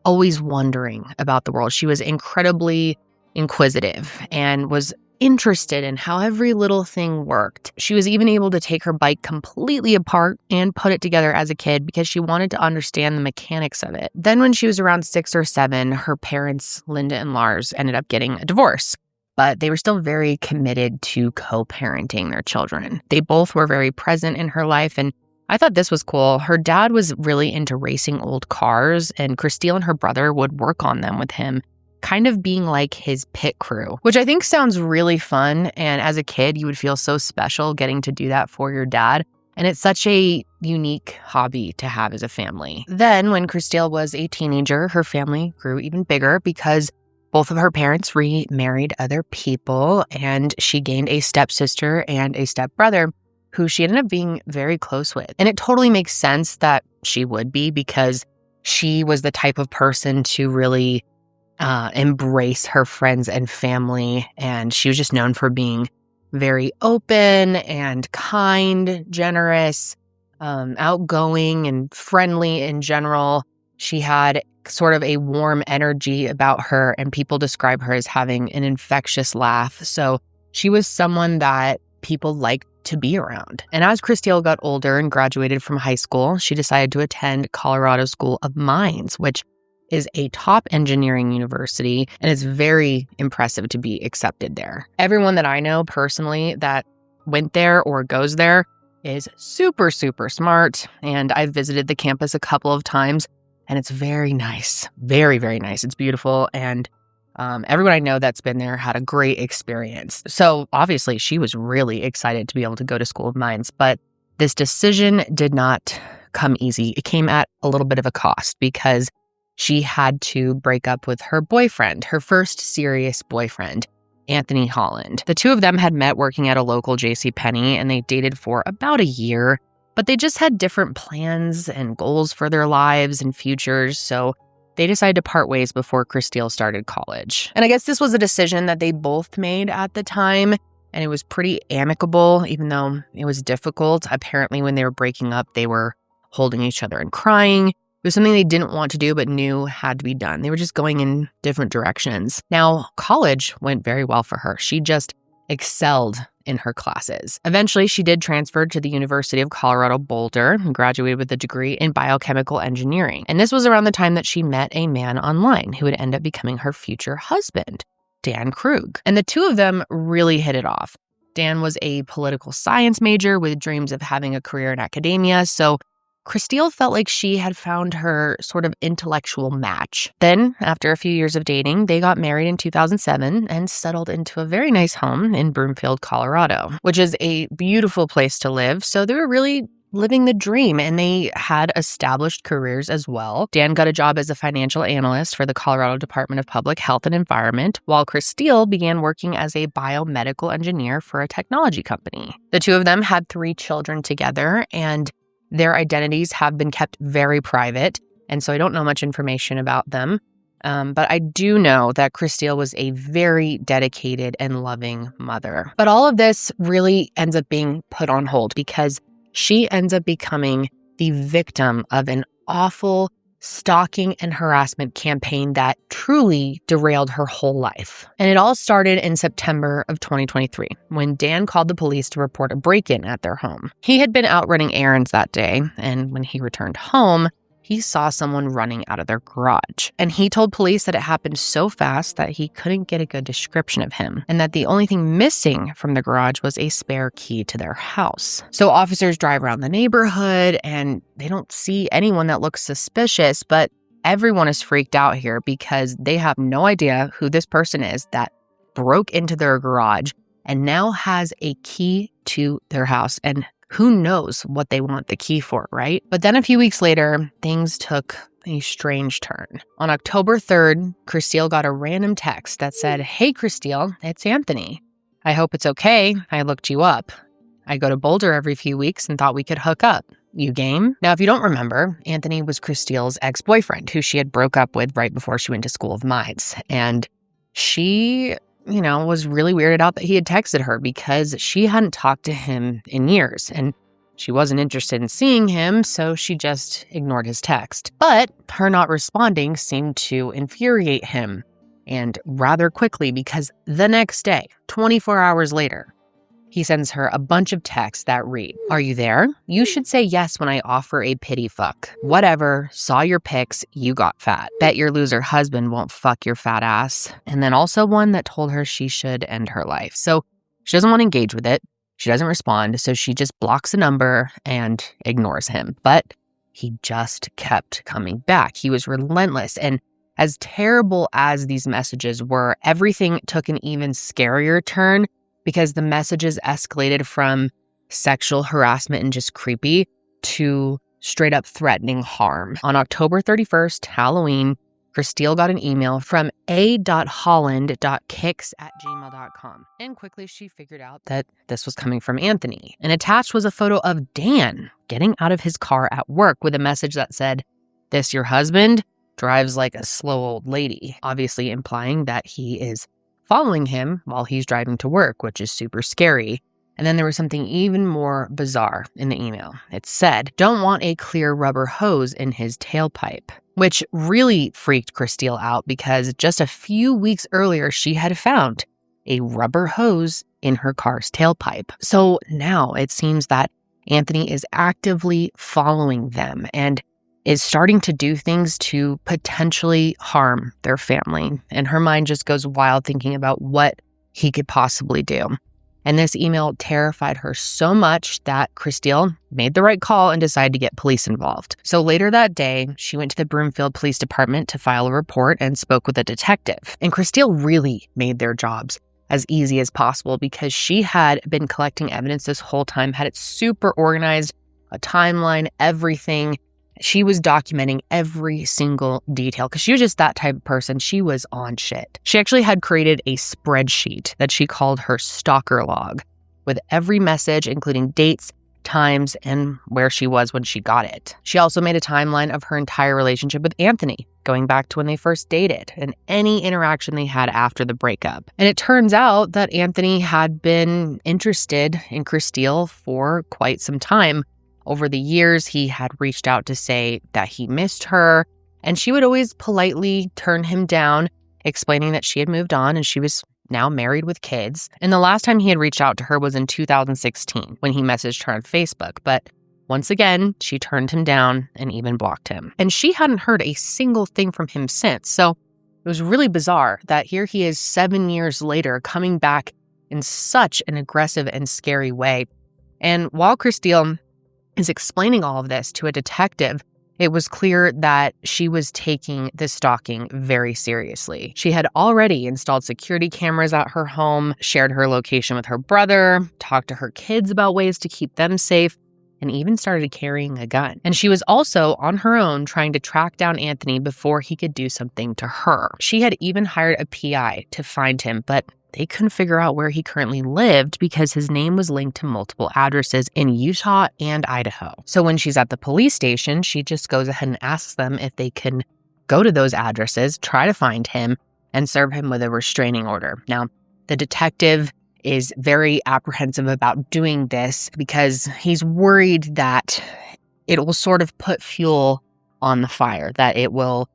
always wondering about the world. She was incredibly inquisitive and was interested in how every little thing worked. She was even able to take her bike completely apart and put it together as a kid because she wanted to understand the mechanics of it. Then when she was around 6 or 7, her parents, Linda and Lars, ended up getting a divorce. But they were still very committed to co-parenting their children. They both were very present in her life, and I thought this was cool. Her dad was really into racing old cars, and Christelle and her brother would work on them with him, kind of being like his pit crew, which I think sounds really fun. And as a kid, you would feel so special getting to do that for your dad. And it's such a unique hobby to have as a family. Then when Christelle was a teenager, her family grew even bigger because both of her parents remarried other people, and she gained a stepsister and a stepbrother who she ended up being very close with. And it totally makes sense that she would be because she was the type of person to really embrace her friends and family. And she was just known for being very open and kind, generous, outgoing and friendly in general. She had sort of a warm energy about her, and people describe her as having an infectious laugh. So she was someone that people liked to be around. And as Christelle got older and graduated from high school, she decided to attend Colorado School of Mines, which is a top engineering university, and it's very impressive to be accepted there. Everyone that I know personally that went there or goes there is super, super smart, and I've visited the campus a couple of times, and it's very nice. Very, very nice. It's beautiful, and everyone I know that's been there had a great experience. So obviously she was really excited to be able to go to School of Mines, but this decision did not come easy. It came at a little bit of a cost because she had to break up with her boyfriend, her first serious boyfriend, Anthony Holland. The two of them had met working at a local JCPenney, and they dated for about a year, but they just had different plans and goals for their lives and futures. So they decided to part ways before Christelle started college. And I guess this was a decision that they both made at the time, and it was pretty amicable, even though it was difficult. Apparently, when they were breaking up, they were holding each other and crying. It was something they didn't want to do, but knew had to be done. They were just going in different directions. Now, college went very well for her. She just excelled in her classes. Eventually, she did transfer to the University of Colorado Boulder and graduated with a degree in biochemical engineering. And this was around the time that she met a man online who would end up becoming her future husband, Dan Krug. And the two of them really hit it off. Dan was a political science major with dreams of having a career in academia, so Christelle felt like she had found her sort of intellectual match. Then, after a few years of dating, they got married in 2007 and settled into a very nice home in Broomfield, Colorado, which is a beautiful place to live. So they were really living the dream, and they had established careers as well. Dan got a job as a financial analyst for the Colorado Department of Public Health and Environment, while Christelle began working as a biomedical engineer for a technology company. The two of them had 3 children together, and their identities have been kept very private, and so I don't know much information about them. But I do know that Christelle was a very dedicated and loving mother. But all of this really ends up being put on hold because she ends up becoming the victim of an awful stalking and harassment campaign that truly derailed her whole life. And it all started in September of 2023 when Dan called the police to report a break-in at their home. He had been out running errands that day, and when he returned home, he saw someone running out of their garage. And he told police that it happened so fast that he couldn't get a good description of him, and that the only thing missing from the garage was a spare key to their house. So officers drive around the neighborhood and they don't see anyone that looks suspicious, but everyone is freaked out here because they have no idea who this person is that broke into their garage and now has a key to their house. And who knows what they want the key for, right? But then a few weeks later, things took a strange turn. On October 3rd, Christelle got a random text that said, "Hey, Christelle, it's Anthony. I hope it's okay. I looked you up. I go to Boulder every few weeks and thought we could hook up. You game?" Now, if you don't remember, Anthony was Christelle's ex-boyfriend who she had broke up with right before she went to School of Mines. And she, was really weirded out that he had texted her because she hadn't talked to him in years and she wasn't interested in seeing him, so she just ignored his text. But her not responding seemed to infuriate him, and rather quickly, because the next day, 24 hours later, he sends her a bunch of texts that read, "Are you there? You should say yes when I offer a pity fuck. Whatever. Saw your pics. You got fat. Bet your loser husband won't fuck your fat ass." And then also one that told her she should end her life. So she doesn't want to engage with it. She doesn't respond. So she just blocks the number and ignores him. But he just kept coming back. He was relentless. And as terrible as these messages were, everything took an even scarier turn, because the messages escalated from sexual harassment and just creepy to straight up threatening harm. On October 31st, Halloween, Christelle got an email from a.holland.kicks@gmail.com. And quickly she figured out that this was coming from Anthony. And attached was a photo of Dan getting out of his car at work with a message that said, "This your husband? Drives like a slow old lady," obviously implying that he is following him while he's driving to work, which is super scary. And then there was something even more bizarre in the email. It said, "Don't want a clear rubber hose in his tailpipe," which really freaked Christelle out because just a few weeks earlier, she had found a rubber hose in her car's tailpipe. So now it seems that Anthony is actively following them and is starting to do things to potentially harm their family. And her mind just goes wild thinking about what he could possibly do. And this email terrified her so much that Christelle made the right call and decided to get police involved. So later that day, she went to the Broomfield Police Department to file a report and spoke with a detective. And Christelle really made their jobs as easy as possible because she had been collecting evidence this whole time, had it super organized, a timeline, everything. She was documenting every single detail because she was just that type of person. She was on shit. She actually had created a spreadsheet that she called her stalker log with every message, including dates, times, and where she was when she got it. She also made a timeline of her entire relationship with Anthony, going back to when they first dated and any interaction they had after the breakup. And it turns out that Anthony had been interested in Christelle for quite some time. Over the years, he had reached out to say that he missed her, and she would always politely turn him down, explaining that she had moved on and she was now married with kids. And the last time he had reached out to her was in 2016 when he messaged her on Facebook. But once again, she turned him down and even blocked him. And she hadn't heard a single thing from him since. So it was really bizarre that here he is 7 years later coming back in such an aggressive and scary way. And while Christelle is explaining all of this to a detective, it was clear that she was taking the stalking very seriously. She had already installed security cameras at her home, shared her location with her brother, talked to her kids about ways to keep them safe, and even started carrying a gun. And she was also on her own trying to track down Anthony before he could do something to her. She had even hired a PI to find him, but they couldn't figure out where he currently lived because his name was linked to multiple addresses in Utah and Idaho. So when she's at the police station, she just goes ahead and asks them if they can go to those addresses, try to find him, and serve him with a restraining order. Now, the detective is very apprehensive about doing this because he's worried that it will sort of put fuel on the fire, that it will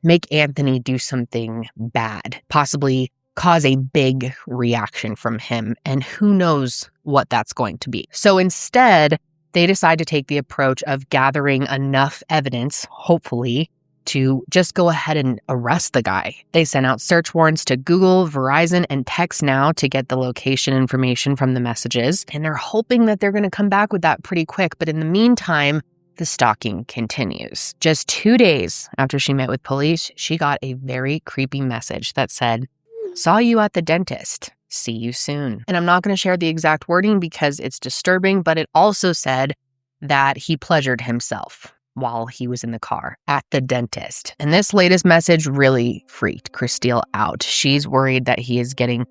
make Anthony do something bad, possibly cause a big reaction from him, and who knows what that's going to be. So instead, they decide to take the approach of gathering enough evidence, hopefully, to just go ahead and arrest the guy. They sent out search warrants to Google, Verizon, and TextNow to get the location information from the messages. And they're hoping that they're going to come back with that pretty quick. But in the meantime, the stalking continues. Just 2 days after she met with police, she got a very creepy message that said, "Saw you at the dentist. See you soon." And I'm not going to share the exact wording because it's disturbing, but it also said that he pleasured himself while he was in the car at the dentist. And this latest message really freaked Christelle out. She's worried that he is getting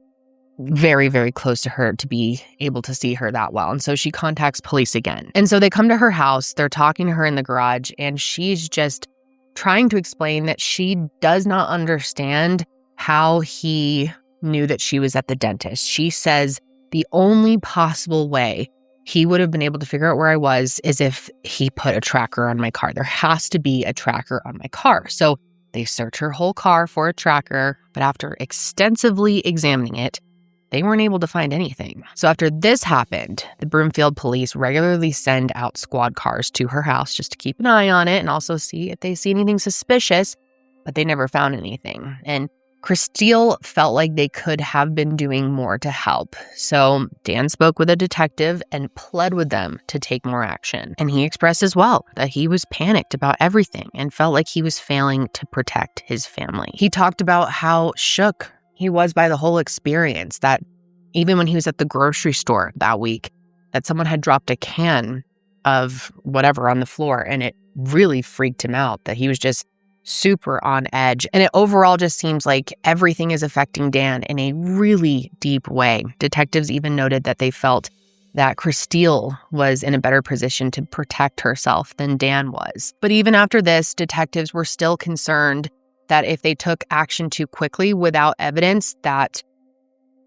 very, very close to her to be able to see her that well. And so she contacts police again. And so they come to her house, they're talking to her in the garage, and she's just trying to explain that she does not understand how he knew that she was at the dentist. She says the only possible way he would have been able to figure out where I was is if he put a tracker on my car. There has to be a tracker on my car. So they search her whole car for a tracker, but after extensively examining it, they weren't able to find anything. So after this happened, the Broomfield police regularly send out squad cars to her house just to keep an eye on it and also see if they see anything suspicious, but they never found anything. And Christelle felt like they could have been doing more to help. So Dan spoke with a detective and pled with them to take more action. And he expressed as well that he was panicked about everything and felt like he was failing to protect his family. He talked about how shook he was by the whole experience, that even when he was at the grocery store that week, that someone had dropped a can of whatever on the floor, and it really freaked him out, that he was just super on edge. And it overall just seems like everything is affecting Dan in a really deep way. Detectives even noted that they felt that Christelle was in a better position to protect herself than Dan was. But even after this, detectives were still concerned that if they took action too quickly without evidence, that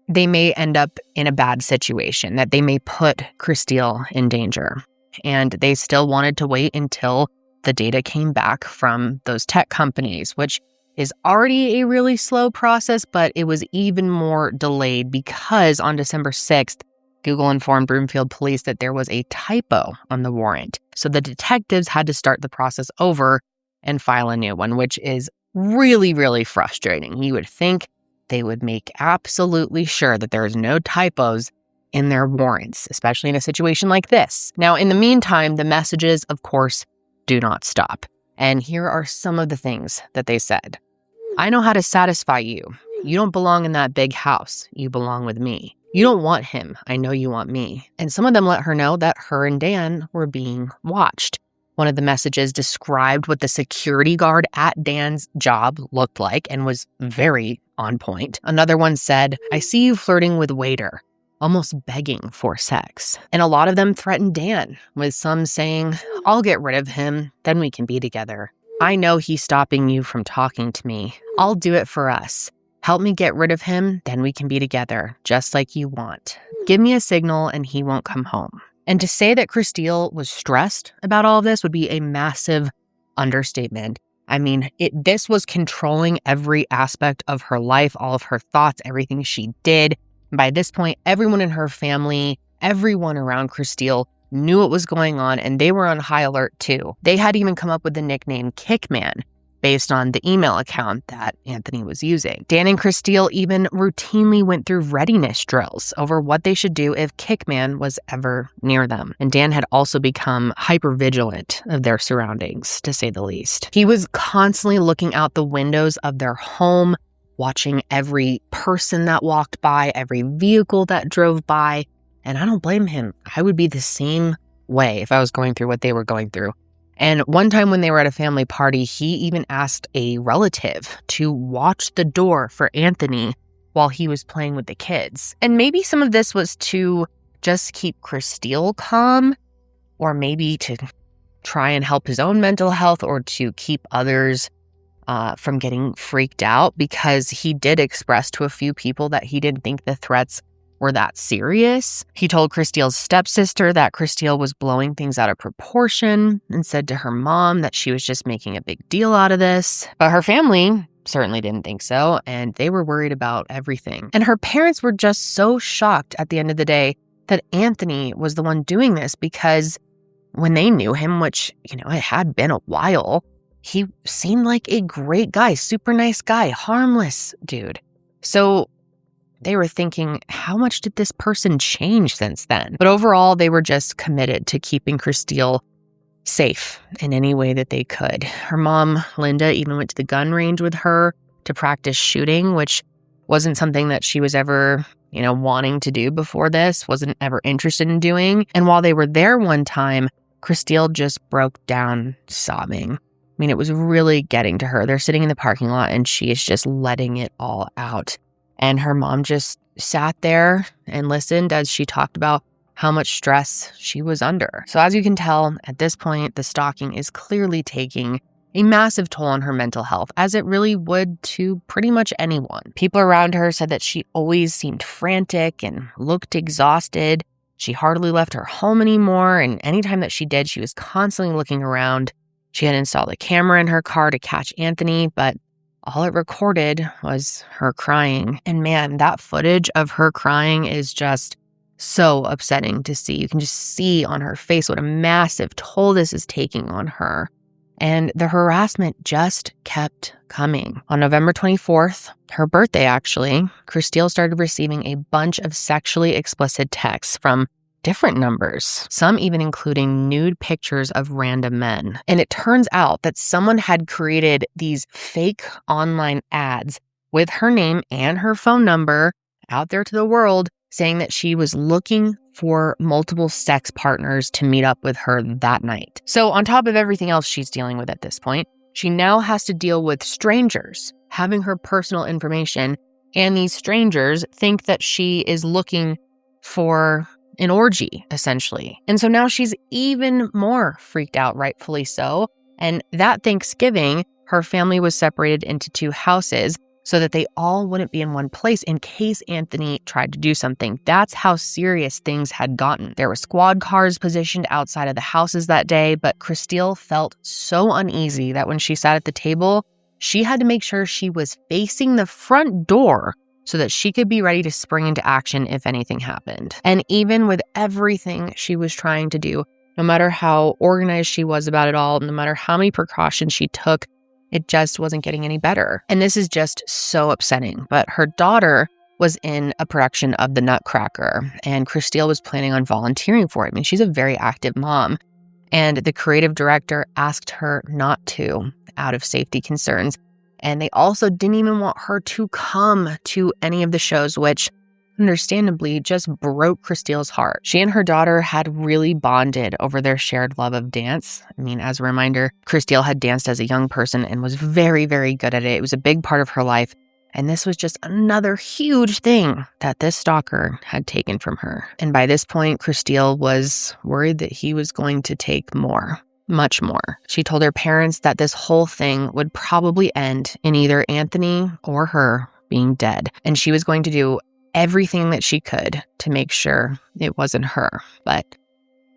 they may end up in a bad situation, that they may put Christelle in danger. And they still wanted to wait until the data came back from those tech companies, which is already a really slow process, but it was even more delayed because on December 6th, Google informed Broomfield police that there was a typo on the warrant. So the detectives had to start the process over and file a new one, which is really, really frustrating. You would think they would make absolutely sure that there's no typos in their warrants, especially in a situation like this. Now, in the meantime, the messages, of course, do not stop. And here are some of the things that they said. "I know how to satisfy you. You don't belong in that big house. You belong with me. You don't want him. I know you want me." And some of them let her know that her and Dan were being watched. One of the messages described what the security guard at Dan's job looked like and was very on point. Another one said, "I see you flirting with waiter," almost begging for sex. And a lot of them threatened Dan, with some saying, "I'll get rid of him, then we can be together. I know he's stopping you from talking to me. I'll do it for us. Help me get rid of him, then we can be together, just like you want. Give me a signal and he won't come home." And to say that Christelle was stressed about all of this would be a massive understatement. I mean, this was controlling every aspect of her life, all of her thoughts, everything she did. By this point, everyone in her family, everyone around Christelle knew what was going on, and they were on high alert too. They had even come up with the nickname Kickman based on the email account that Anthony was using. Dan and Christelle even routinely went through readiness drills over what they should do if Kickman was ever near them. And Dan had also become hypervigilant of their surroundings, to say the least. He was constantly looking out the windows of their home, watching every person that walked by, every vehicle that drove by. And I don't blame him. I would be the same way if I was going through what they were going through. And one time when they were at a family party, he even asked a relative to watch the door for Anthony while he was playing with the kids. And maybe some of this was to just keep Christelle calm, or maybe to try and help his own mental health, or to keep others from getting freaked out, because he did express to a few people that he didn't think the threats were that serious. He told Christelle's stepsister that Christelle was blowing things out of proportion and said to her mom that she was just making a big deal out of this. But her family certainly didn't think so, and they were worried about everything. And her parents were just so shocked at the end of the day that Anthony was the one doing this, because when they knew him, which, it had been a while, he seemed like a great guy, super nice guy, harmless dude. So they were thinking, how much did this person change since then? But overall, they were just committed to keeping Christelle safe in any way that they could. Her mom, Linda, even went to the gun range with her to practice shooting, which wasn't something that she was ever, wanting to do before this, wasn't ever interested in doing. And while they were there one time, Christelle just broke down sobbing. It was really getting to her. They're sitting in the parking lot and she is just letting it all out. And her mom just sat there and listened as she talked about how much stress she was under. So as you can tell, at this point, the stalking is clearly taking a massive toll on her mental health, as it really would to pretty much anyone. People around her said that she always seemed frantic and looked exhausted. She hardly left her home anymore, and anytime that she did, she was constantly looking around. She had installed a camera in her car to catch Anthony, but all it recorded was her crying. And man, that footage of her crying is just so upsetting to see. You can just see on her face what a massive toll this is taking on her. And the harassment just kept coming. On November 24th, her birthday actually, Christelle started receiving a bunch of sexually explicit texts from different numbers, some even including nude pictures of random men. And it turns out that someone had created these fake online ads with her name and her phone number out there to the world, saying that she was looking for multiple sex partners to meet up with her that night. So on top of everything else she's dealing with at this point, she now has to deal with strangers having her personal information, and these strangers think that she is looking for an orgy, essentially. And so now she's even more freaked out, rightfully so. And that Thanksgiving, her family was separated into two houses so that they all wouldn't be in one place in case Anthony tried to do something. That's how serious things had gotten. There were squad cars positioned outside of the houses that day, but Christelle felt so uneasy that when she sat at the table, she had to make sure she was facing the front door so that she could be ready to spring into action if anything happened. And even with everything she was trying to do, no matter how organized she was about it all, no matter how many precautions she took, it just wasn't getting any better. And this is just so upsetting. But her daughter was in a production of The Nutcracker, and Christelle was planning on volunteering for it. She's a very active mom. And the creative director asked her not to, out of safety concerns. And they also didn't even want her to come to any of the shows, which understandably just broke Christelle's heart. She and her daughter had really bonded over their shared love of dance. As a reminder, Christelle had danced as a young person and was very, very good at it. It was a big part of her life. And this was just another huge thing that this stalker had taken from her. And by this point, Christelle was worried that he was going to take more. Much more. She told her parents that this whole thing would probably end in either Anthony or her being dead. And she was going to do everything that she could to make sure it wasn't her. But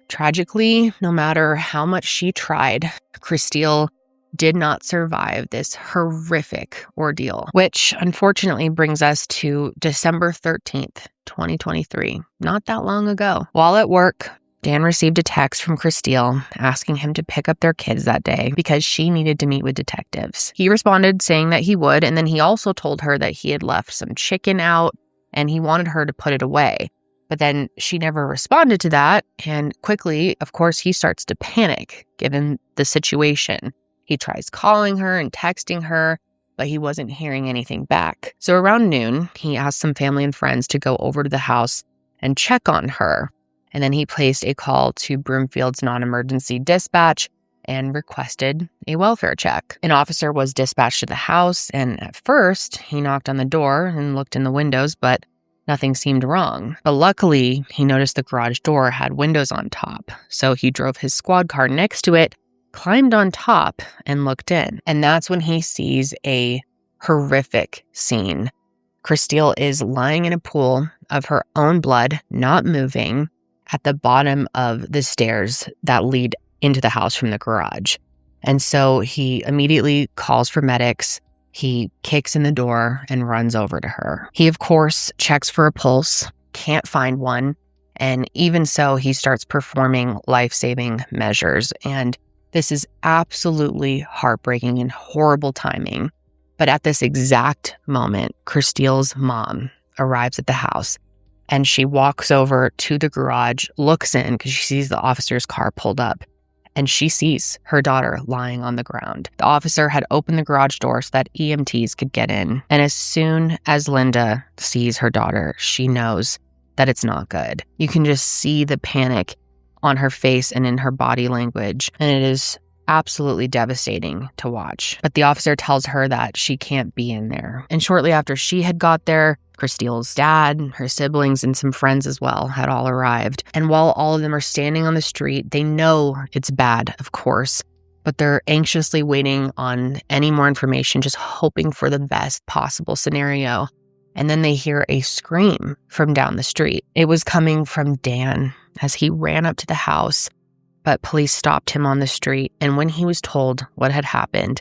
tragically, no matter how much she tried, Christelle did not survive this horrific ordeal, which unfortunately brings us to December 13th, 2023, not that long ago. While at work, Dan received a text from Christelle asking him to pick up their kids that day because she needed to meet with detectives. He responded saying that he would, and then he also told her that he had left some chicken out and he wanted her to put it away. But then she never responded to that, and quickly, of course, he starts to panic given the situation. He tries calling her and texting her, but he wasn't hearing anything back. So around noon, he asked some family and friends to go over to the house and check on her. And then he placed a call to Broomfield's non-emergency dispatch and requested a welfare check. An officer was dispatched to the house, and at first, he knocked on the door and looked in the windows, but nothing seemed wrong. But luckily, he noticed the garage door had windows on top, so he drove his squad car next to it, climbed on top, and looked in. And that's when he sees a horrific scene. Christelle is lying in a pool of her own blood, not moving, at the bottom of the stairs that lead into the house from the garage. And so he immediately calls for medics. He kicks in the door and runs over to her. He, of course, checks for a pulse, can't find one. And even so, he starts performing life-saving measures. And this is absolutely heartbreaking and horrible timing. But at this exact moment, Christile's mom arrives at the house and she walks over to the garage, looks in because she sees the officer's car pulled up, and she sees her daughter lying on the ground. The officer had opened the garage door so that EMTs could get in. And as soon as Linda sees her daughter, she knows that it's not good. You can just see the panic on her face and in her body language, and it is absolutely devastating to watch. But the officer tells her that she can't be in there. And shortly after she had got there, Christile's dad, her siblings, and some friends as well had all arrived. And while all of them are standing on the street, they know it's bad, of course, but they're anxiously waiting on any more information, just hoping for the best possible scenario. And then they hear a scream from down the street. It was coming from Dan as he ran up to the house, but police stopped him on the street. And when he was told what had happened,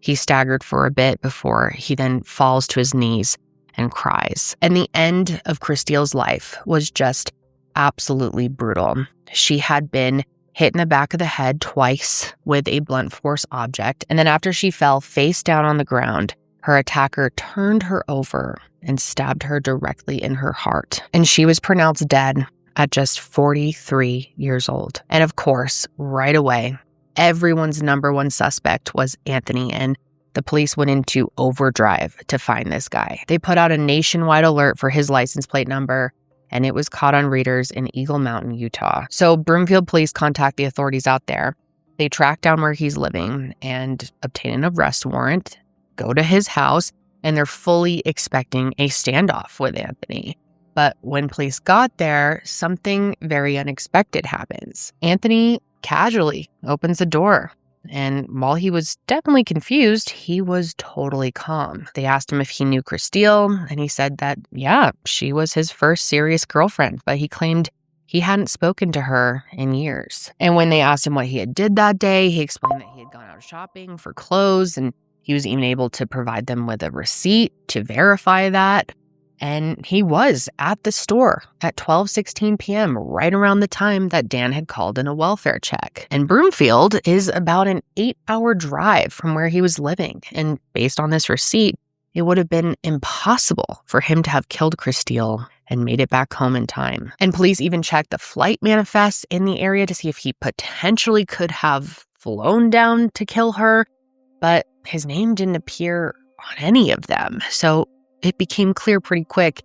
he staggered for a bit before he then falls to his knees and cries. And the end of Christile's life was just absolutely brutal. She had been hit in the back of the head twice with a blunt force object. And then after she fell face down on the ground, her attacker turned her over and stabbed her directly in her heart. And she was pronounced dead at just 43 years old. And of course, right away, everyone's number one suspect was Anthony, and the police went into overdrive to find this guy. They put out a nationwide alert for his license plate number, and it was caught on readers in Eagle Mountain, Utah. So Broomfield police contact the authorities out there. They track down where he's living and obtain an arrest warrant, go to his house, and they're fully expecting a standoff with Anthony. But when police got there, something very unexpected happens. Anthony casually opens the door. And while he was definitely confused, he was totally calm. They asked him if he knew Christile, and he said that, yeah, she was his first serious girlfriend, but he claimed he hadn't spoken to her in years. And when they asked him what he had did that day, he explained that he had gone out shopping for clothes, and he was even able to provide them with a receipt to verify that. And he was at the store at 12:16 p.m., right around the time that Dan had called in a welfare check. And Broomfield is about an 8-hour drive from where he was living. And based on this receipt, it would have been impossible for him to have killed Christile and made it back home in time. And police even checked the flight manifests in the area to see if he potentially could have flown down to kill her, but his name didn't appear on any of them. So it became clear pretty quick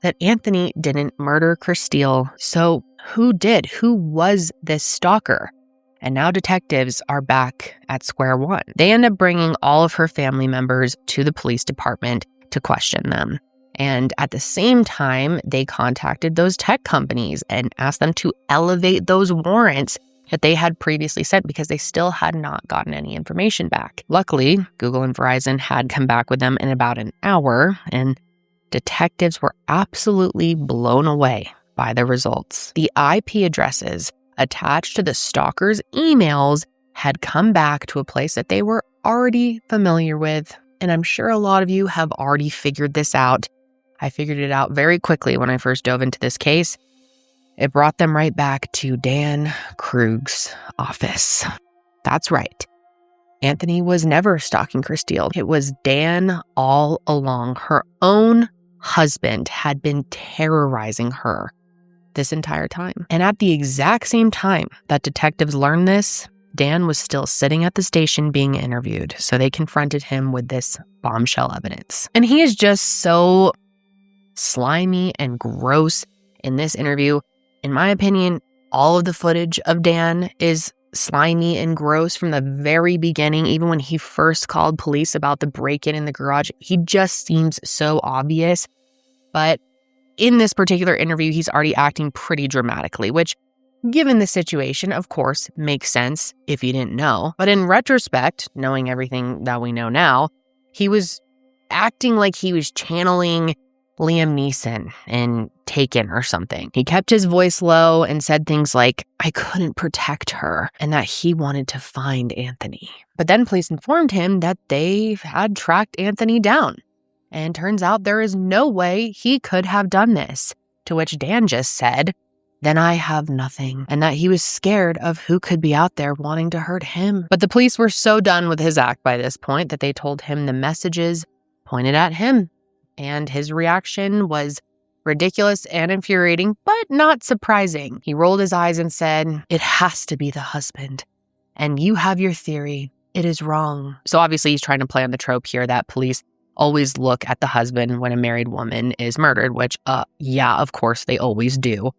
that Anthony didn't murder Christile. So who did? Who was this stalker? And now detectives are back at square one. They end up bringing all of her family members to the police department to question them. And at the same time, they contacted those tech companies and asked them to elevate those warrants that they had previously sent because they still had not gotten any information back. Luckily, Google and Verizon had come back with them in about an hour, and detectives were absolutely blown away by the results. The IP addresses attached to the stalker's emails had come back to a place that they were already familiar with, and I'm sure a lot of you have already figured this out. I figured it out very quickly when I first dove into this case. It brought them right back to Dan Krug's office. That's right. Anthony was never stalking Christile. It was Dan all along. Her own husband had been terrorizing her this entire time. And at the exact same time that detectives learned this, Dan was still sitting at the station being interviewed. So they confronted him with this bombshell evidence. And he is just so slimy and gross in this interview. In my opinion, all of the footage of Dan is slimy and gross from the very beginning. Even when he first called police about the break-in in the garage, he just seems so obvious. But in this particular interview, he's already acting pretty dramatically, which, given the situation, of course, makes sense if you didn't know. But in retrospect, knowing everything that we know now, he was acting like he was channeling Liam Neeson in Taken or something. He kept his voice low and said things like, I couldn't protect her, and that he wanted to find Anthony. But then police informed him that they had tracked Anthony down. And turns out there is no way he could have done this. To which Dan just said, then I have nothing, and that he was scared of who could be out there wanting to hurt him. But the police were so done with his act by this point that they told him the messages pointed at him, and his reaction was ridiculous and infuriating, but not surprising. He rolled his eyes and said, "It has to be the husband, and you have your theory. It is wrong." So obviously he's trying to play on the trope here that police always look at the husband when a married woman is murdered, which, yeah, of course they always do.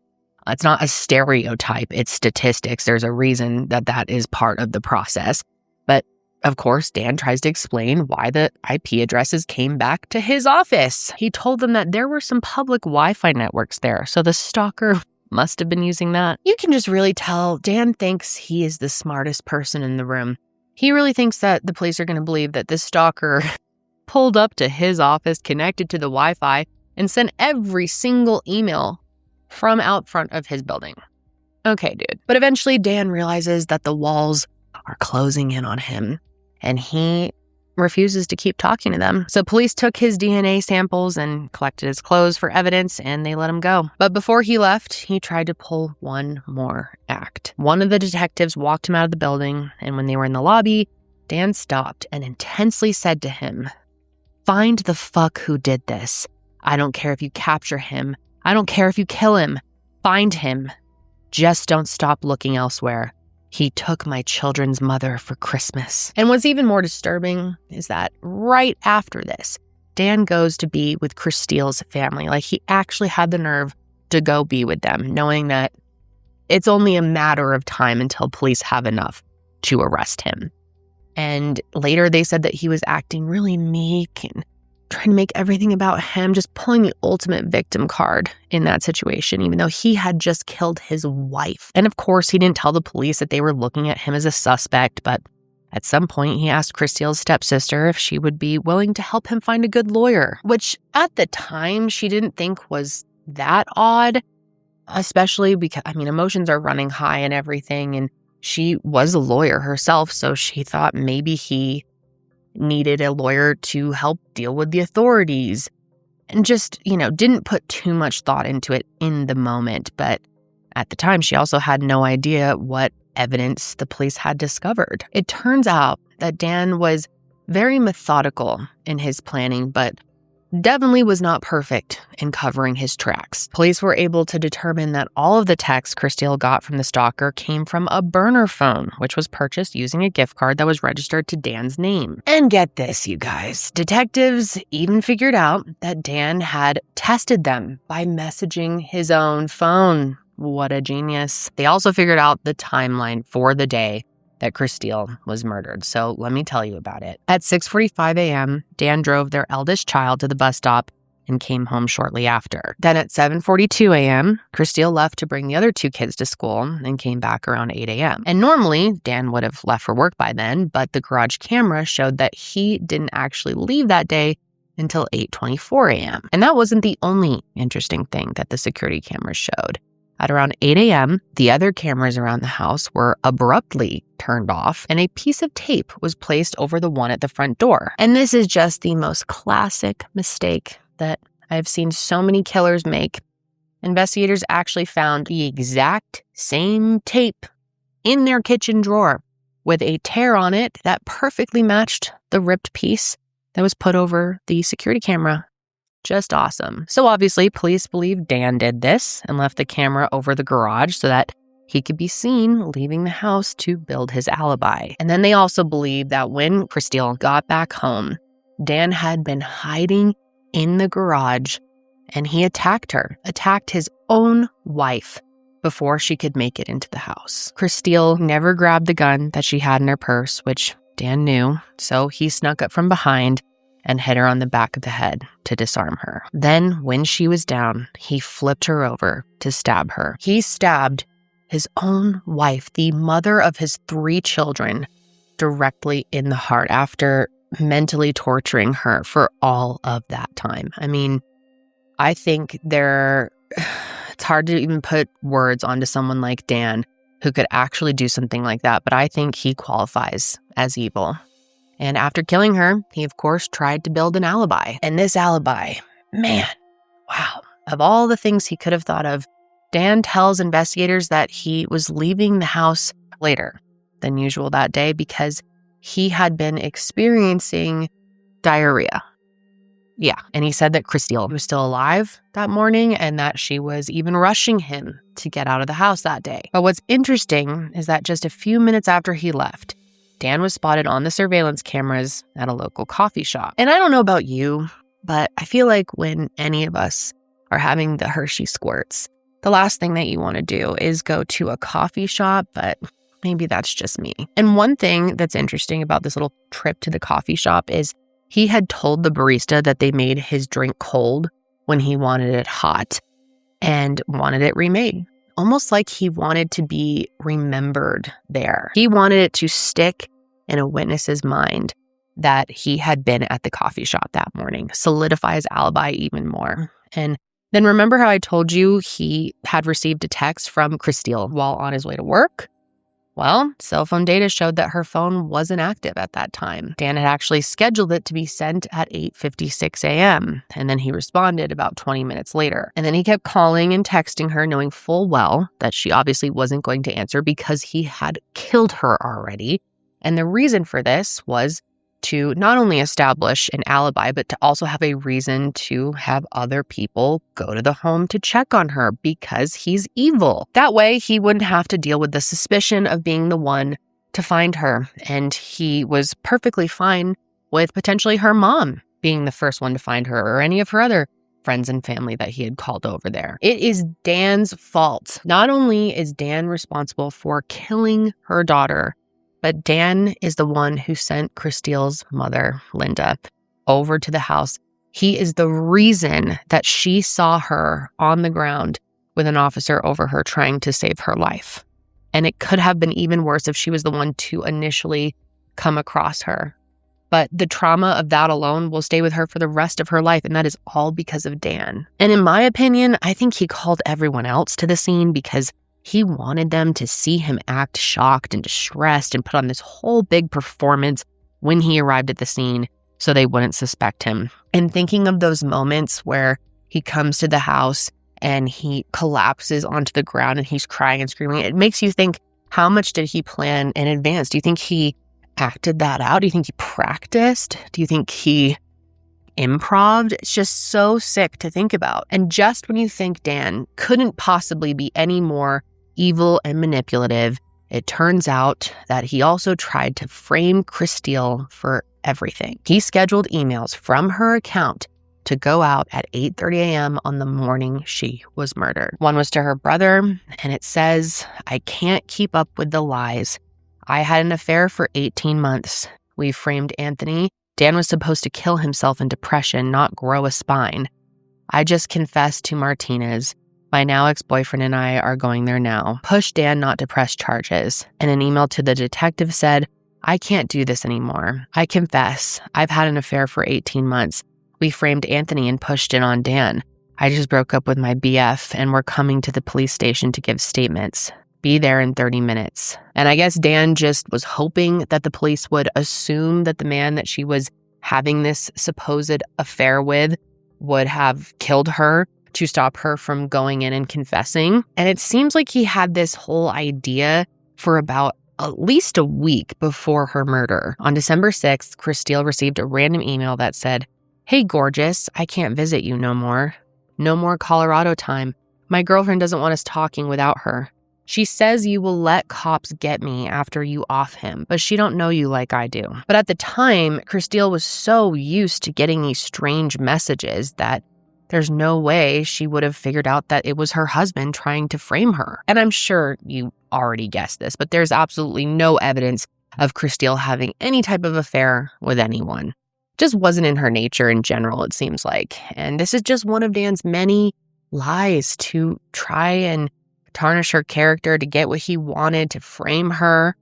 It's not a stereotype, it's statistics. There's a reason that that is part of the process. But of course, Dan tries to explain why the IP addresses came back to his office. He told them that there were some public Wi-Fi networks there, so the stalker must have been using that. You can just really tell Dan thinks he is the smartest person in the room. He really thinks that the police are going to believe that this stalker pulled up to his office, connected to the Wi-Fi, and sent every single email from out front of his building. Okay, dude. But eventually Dan realizes that the walls are closing in on him, and he refuses to keep talking to them. So police took his DNA samples and collected his clothes for evidence, and they let him go. But before he left, he tried to pull one more act. One of the detectives walked him out of the building, and when they were in the lobby, Dan stopped and intensely said to him, "Find the fuck who did this. I don't care if you capture him. I don't care if you kill him. Find him. Just don't stop looking elsewhere. He took my children's mother for Christmas." And what's even more disturbing is that right after this, Dan goes to be with Christile's family. Like, he actually had the nerve to go be with them, knowing that it's only a matter of time until police have enough to arrest him. And later they said that he was acting really meek and trying to make everything about him, just pulling the ultimate victim card in that situation, even though he had just killed his wife. And of course, he didn't tell the police that they were looking at him as a suspect, but at some point he asked Christile's stepsister if she would be willing to help him find a good lawyer, which at the time she didn't think was that odd, especially because, emotions are running high and everything, and she was a lawyer herself, so she thought maybe he needed a lawyer to help deal with the authorities, and just, didn't put too much thought into it in the moment. But at the time, she also had no idea what evidence the police had discovered. It turns out that Dan was very methodical in his planning, but definitely was not perfect in covering his tracks. Police were able to determine that all of the texts Christile got from the stalker came from a burner phone, which was purchased using a gift card that was registered to Dan's name. And get this, you guys, detectives even figured out that Dan had tested them by messaging his own phone. What a genius. They also figured out the timeline for the day that Christile was murdered. So let me tell you about it. At 6:45 a.m., Dan drove their eldest child to the bus stop and came home shortly after. Then at 7:42 a.m., Christile left to bring the other two kids to school and came back around 8 a.m. And normally, Dan would have left for work by then, but the garage camera showed that he didn't actually leave that day until 8:24 a.m. And that wasn't the only interesting thing that the security cameras showed. At around 8 a.m., the other cameras around the house were abruptly turned off, and a piece of tape was placed over the one at the front door. And this is just the most classic mistake that I've seen so many killers make. Investigators actually found the exact same tape in their kitchen drawer with a tear on it that perfectly matched the ripped piece that was put over the security camera. Just awesome. So obviously, police believe Dan did this and left the camera over the garage so that he could be seen leaving the house to build his alibi. And then they also believe that when Christile got back home, Dan had been hiding in the garage and he attacked his own wife before she could make it into the house. Christile never grabbed the gun that she had in her purse, which Dan knew, so he snuck up from behind and hit her on the back of the head to disarm her. Then, when she was down, he flipped her over to stab her. He stabbed his own wife, the mother of his 3 children, directly in the heart after mentally torturing her for all of that time. I think it's hard to even put words onto someone like Dan who could actually do something like that, but I think he qualifies as evil. And after killing her, he, of course, tried to build an alibi. And this alibi, man, wow. Of all the things he could have thought of, Dan tells investigators that he was leaving the house later than usual that day because he had been experiencing diarrhea. Yeah, and he said that Christelle was still alive that morning and that she was even rushing him to get out of the house that day. But what's interesting is that just a few minutes after he left, Dan was spotted on the surveillance cameras at a local coffee shop. And I don't know about you, but I feel like when any of us are having the Hershey squirts, the last thing that you want to do is go to a coffee shop, but maybe that's just me. And one thing that's interesting about this little trip to the coffee shop is he had told the barista that they made his drink cold when he wanted it hot and wanted it remade. Almost like he wanted to be remembered there. He wanted it to stick in a witness's mind that he had been at the coffee shop that morning, solidify his alibi even more. And then remember how I told you he had received a text from Christelle while on his way to work? Well, cell phone data showed that her phone wasn't active at that time. Dan had actually scheduled it to be sent at 8:56 a.m., and then he responded about 20 minutes later. And then he kept calling and texting her, knowing full well that she obviously wasn't going to answer because he had killed her already. And the reason for this was to not only establish an alibi, but to also have a reason to have other people go to the home to check on her because he's evil. That way, he wouldn't have to deal with the suspicion of being the one to find her. And he was perfectly fine with potentially her mom being the first one to find her or any of her other friends and family that he had called over there. It is Dan's fault. Not only is Dan responsible for killing her daughter, but Dan is the one who sent Christelle's mother, Linda, over to the house. He is the reason that she saw her on the ground with an officer over her trying to save her life. And it could have been even worse if she was the one to initially come across her. But the trauma of that alone will stay with her for the rest of her life, and that is all because of Dan. And in my opinion, I think he called everyone else to the scene because he wanted them to see him act shocked and distressed and put on this whole big performance when he arrived at the scene so they wouldn't suspect him. And thinking of those moments where he comes to the house and he collapses onto the ground and he's crying and screaming, it makes you think, how much did he plan in advance? Do you think he acted that out? Do you think he practiced? Do you think he improv'd? It's just so sick to think about. And just when you think Dan couldn't possibly be any more evil and manipulative, it turns out that he also tried to frame Christelle for everything. He scheduled emails from her account to go out at 8:30 a.m. on the morning she was murdered. One was to her brother, and it says, "I can't keep up with the lies. I had an affair for 18 months. We framed Anthony. Dan was supposed to kill himself in depression, not grow a spine. I just confessed to Martinez. My now ex-boyfriend and I are going there now. Push Dan not to press charges." And an email to the detective said, "I can't do this anymore. I confess. I've had an affair for 18 months. We framed Anthony and pushed it on Dan. I just broke up with my BF and we're coming to the police station to give statements. Be there in 30 minutes. And I guess Dan just was hoping that the police would assume that the man that she was having this supposed affair with would have killed her to stop her from going in and confessing. And it seems like he had this whole idea for about at least a week before her murder. On December 6th, Christelle received a random email that said, "Hey, gorgeous, I can't visit you no more. No more Colorado time. My girlfriend doesn't want us talking without her. She says you will let cops get me after you off him, but she don't know you like I do." But at the time, Christelle was so used to getting these strange messages that there's no way she would have figured out that it was her husband trying to frame her. And I'm sure you already guessed this, but there's absolutely no evidence of Christelle having any type of affair with anyone. Just wasn't in her nature in general, it seems like. And this is just one of Dan's many lies to try and tarnish her character, to get what he wanted, to frame her.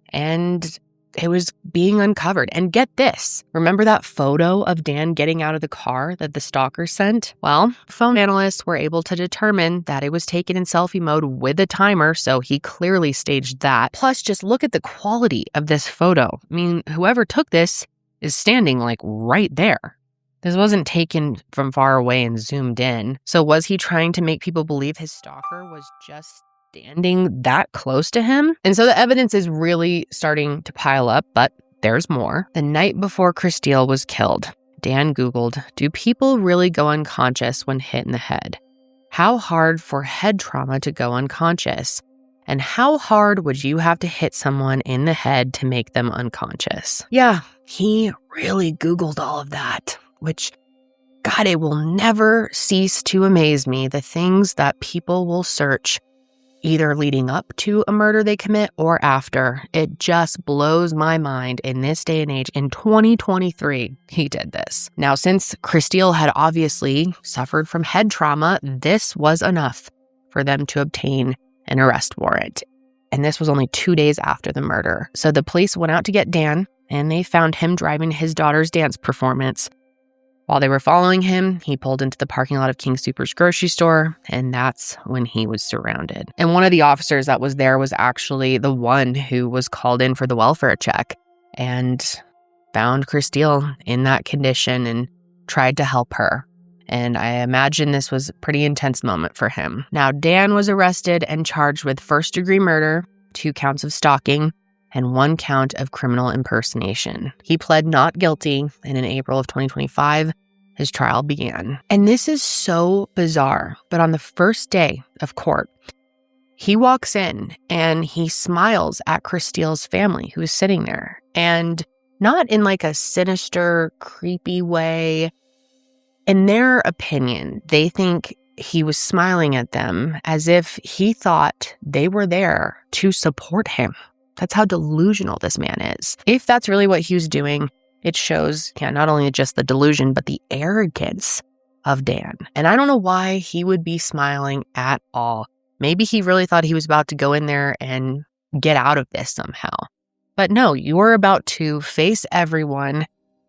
And it was being uncovered. And get this, remember that photo of Dan getting out of the car that the stalker sent? Well, phone analysts were able to determine that it was taken in selfie mode with a timer, so he clearly staged that. Plus, just look at the quality of this photo. I mean, whoever took this is standing like right there. This wasn't taken from far away and zoomed in. So was he trying to make people believe his stalker was just standing that close to him? And so the evidence is really starting to pile up, but there's more. The night before Christelle was killed, Dan Googled, do people really go unconscious when hit in the head? How hard for head trauma to go unconscious? And how hard would you have to hit someone in the head to make them unconscious? Yeah, he really Googled all of that, which, God, it will never cease to amaze me, the things that people will search either leading up to a murder they commit or after. It just blows my mind in this day and age. In 2023, he did this. Now, since Christelle had obviously suffered from head trauma, this was enough for them to obtain an arrest warrant. And this was only 2 days after the murder. So the police went out to get Dan, and they found him driving his daughter's dance performance. While they were following him, he pulled into the parking lot of King Soopers grocery store, and that's when he was surrounded. And one of the officers that was there was actually the one who was called in for the welfare check and found Christelle in that condition and tried to help her. And I imagine this was a pretty intense moment for him. Now, Dan was arrested and charged with first-degree murder, 2 counts of stalking, and 1 count of criminal impersonation. He pled not guilty, and in April of 2025, his trial began. And this is so bizarre, but on the first day of court, he walks in and he smiles at Christelle's family who is sitting there. And not in like a sinister, creepy way. In their opinion, they think he was smiling at them as if he thought they were there to support him. That's how delusional this man is. If that's really what he was doing, it shows not only just the delusion, but the arrogance of Dan. And I don't know why he would be smiling at all. Maybe he really thought he was about to go in there and get out of this somehow. But no, you're about to face everyone,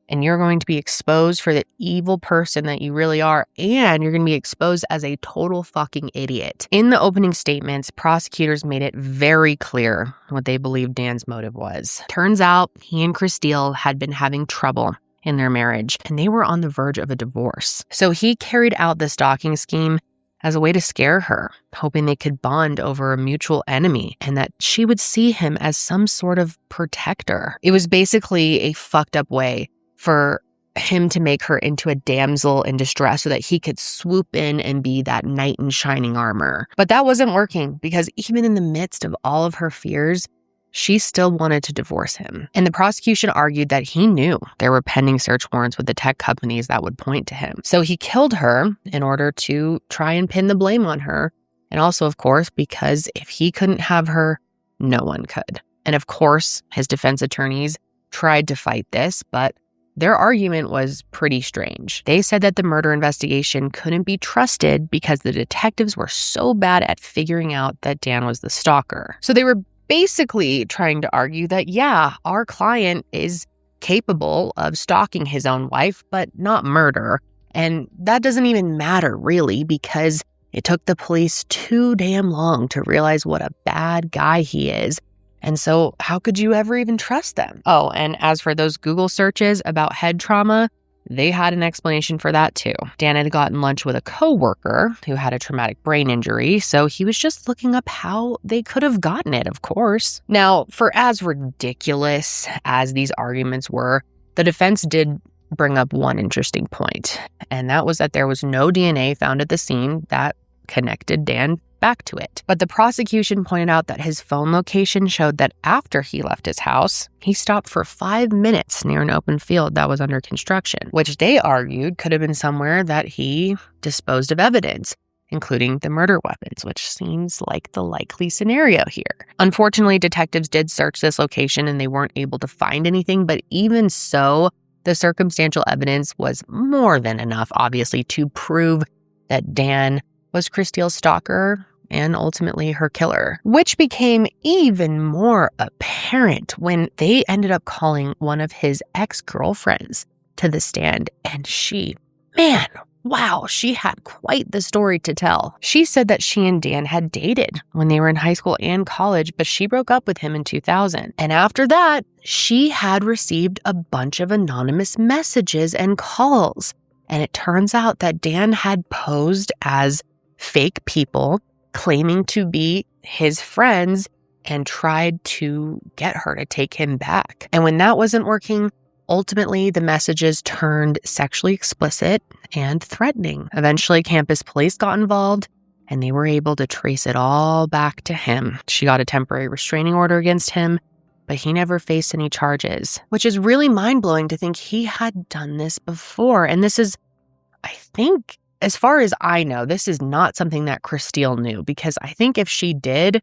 and you're going to be exposed for the evil person that you really are, and you're going to be exposed as a total fucking idiot. In the opening statements, prosecutors made it very clear what they believed Dan's motive was. Turns out he and Christelle had been having trouble in their marriage, and they were on the verge of a divorce. So he carried out the stalking scheme as a way to scare her, hoping they could bond over a mutual enemy and that she would see him as some sort of protector. It was basically a fucked up way for him to make her into a damsel in distress so that he could swoop in and be that knight in shining armor. But that wasn't working because even in the midst of all of her fears, she still wanted to divorce him. And the prosecution argued that he knew there were pending search warrants with the tech companies that would point to him. So he killed her in order to try and pin the blame on her. And also, of course, because if he couldn't have her, no one could. And of course, his defense attorneys tried to fight this, but their argument was pretty strange. They said that the murder investigation couldn't be trusted because the detectives were so bad at figuring out that Dan was the stalker. So they were basically trying to argue that, yeah, our client is capable of stalking his own wife, but not murder. And that doesn't even matter, really, because it took the police too damn long to realize what a bad guy he is. And so how could you ever even trust them? Oh, and as for those Google searches about head trauma, they had an explanation for that too. Dan had gotten lunch with a coworker who had a traumatic brain injury, so he was just looking up how they could have gotten it, of course. Now, for as ridiculous as these arguments were, the defense did bring up one interesting point, and that was that there was no DNA found at the scene that connected Dan back to it. But the prosecution pointed out that his phone location showed that after he left his house, he stopped for 5 minutes near an open field that was under construction, which they argued could have been somewhere that he disposed of evidence, including the murder weapons, which seems like the likely scenario here. Unfortunately, detectives did search this location and they weren't able to find anything, but even so, the circumstantial evidence was more than enough, obviously, to prove that Dan was Christelle's stalker and ultimately her killer, which became even more apparent when they ended up calling one of his ex-girlfriends to the stand. And she had quite the story to tell. She said that she and Dan had dated when they were in high school and college, but she broke up with him in 2000. And after that, she had received a bunch of anonymous messages and calls And it turns out that Dan had posed as fake people claiming to be his friends and tried to get her to take him back. And when that wasn't working, ultimately the messages turned sexually explicit and threatening. Eventually, campus police got involved and they were able to trace it all back to him. She got a temporary restraining order against him, but he never faced any charges, which is really mind-blowing to think he had done this before. And this is, I think, as far as I know, this is not something that Christelle knew, because I think if she did,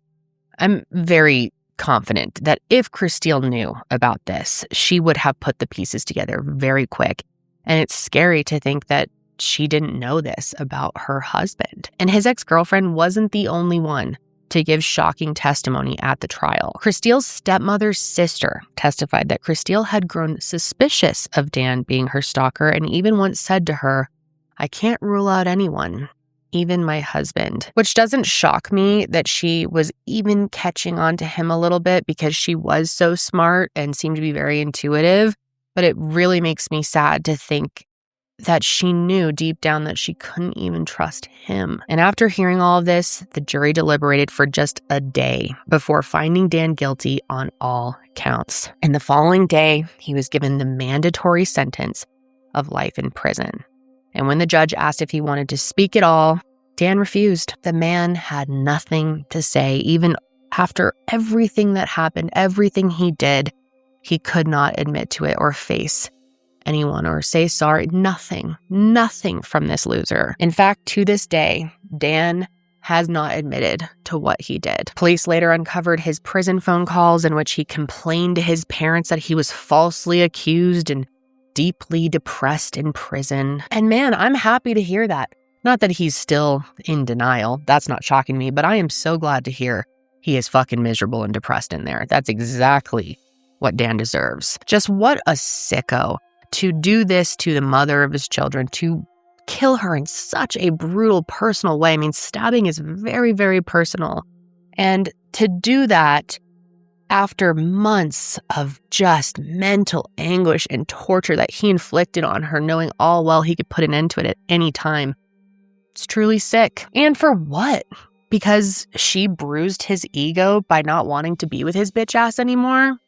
I'm very confident that if Christelle knew about this, she would have put the pieces together very quick. And it's scary to think that she didn't know this about her husband. And his ex-girlfriend wasn't the only one to give shocking testimony at the trial. Christelle's stepmother's sister testified that Christelle had grown suspicious of Dan being her stalker and even once said to her, "I can't rule out anyone, even my husband," which doesn't shock me that she was even catching on to him a little bit because she was so smart and seemed to be very intuitive. But it really makes me sad to think that she knew deep down that she couldn't even trust him. And after hearing all of this, the jury deliberated for just a day before finding Dan guilty on all counts. And the following day, he was given the mandatory sentence of life in prison. And when the judge asked if he wanted to speak at all, Dan refused. The man had nothing to say. Even after everything that happened, everything he did, he could not admit to it or face anyone or say sorry. Nothing from this loser. In fact, to this day, Dan has not admitted to what he did. Police later uncovered his prison phone calls in which he complained to his parents that he was falsely accused and deeply depressed in prison. And man, I'm happy to hear that. Not that he's still in denial. That's not shocking me, but I am so glad to hear he is fucking miserable and depressed in there. That's exactly what Dan deserves. Just what a sicko to do this to the mother of his children, to kill her in such a brutal, personal way. I mean, stabbing is very, very personal. And to do that after months of just mental anguish and torture that he inflicted on her, knowing all well he could put an end to it at any time, it's truly sick. And for what? Because she bruised his ego by not wanting to be with his bitch ass anymore?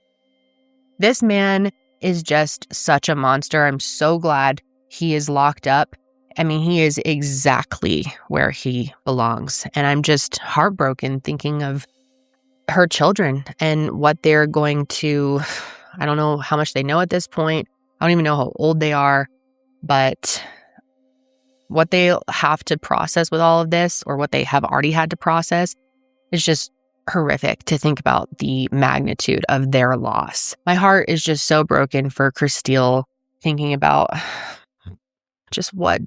This man is just such a monster. I'm so glad he is locked up. I mean, he is exactly where he belongs. And I'm just heartbroken thinking of her children and what they're going to, I don't know how much they know at this point. I don't even know how old they are, but what they have to process with all of this, or what they have already had to process, is just horrific to think about the magnitude of their loss. My heart is just so broken for Christelle, thinking about just what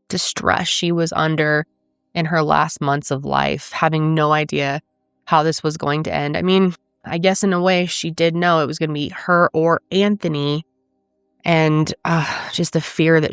distress she was under in her last months of life, having no idea how this was going to end. I mean, I guess in a way she did know it was going to be her or Anthony, and just the fear that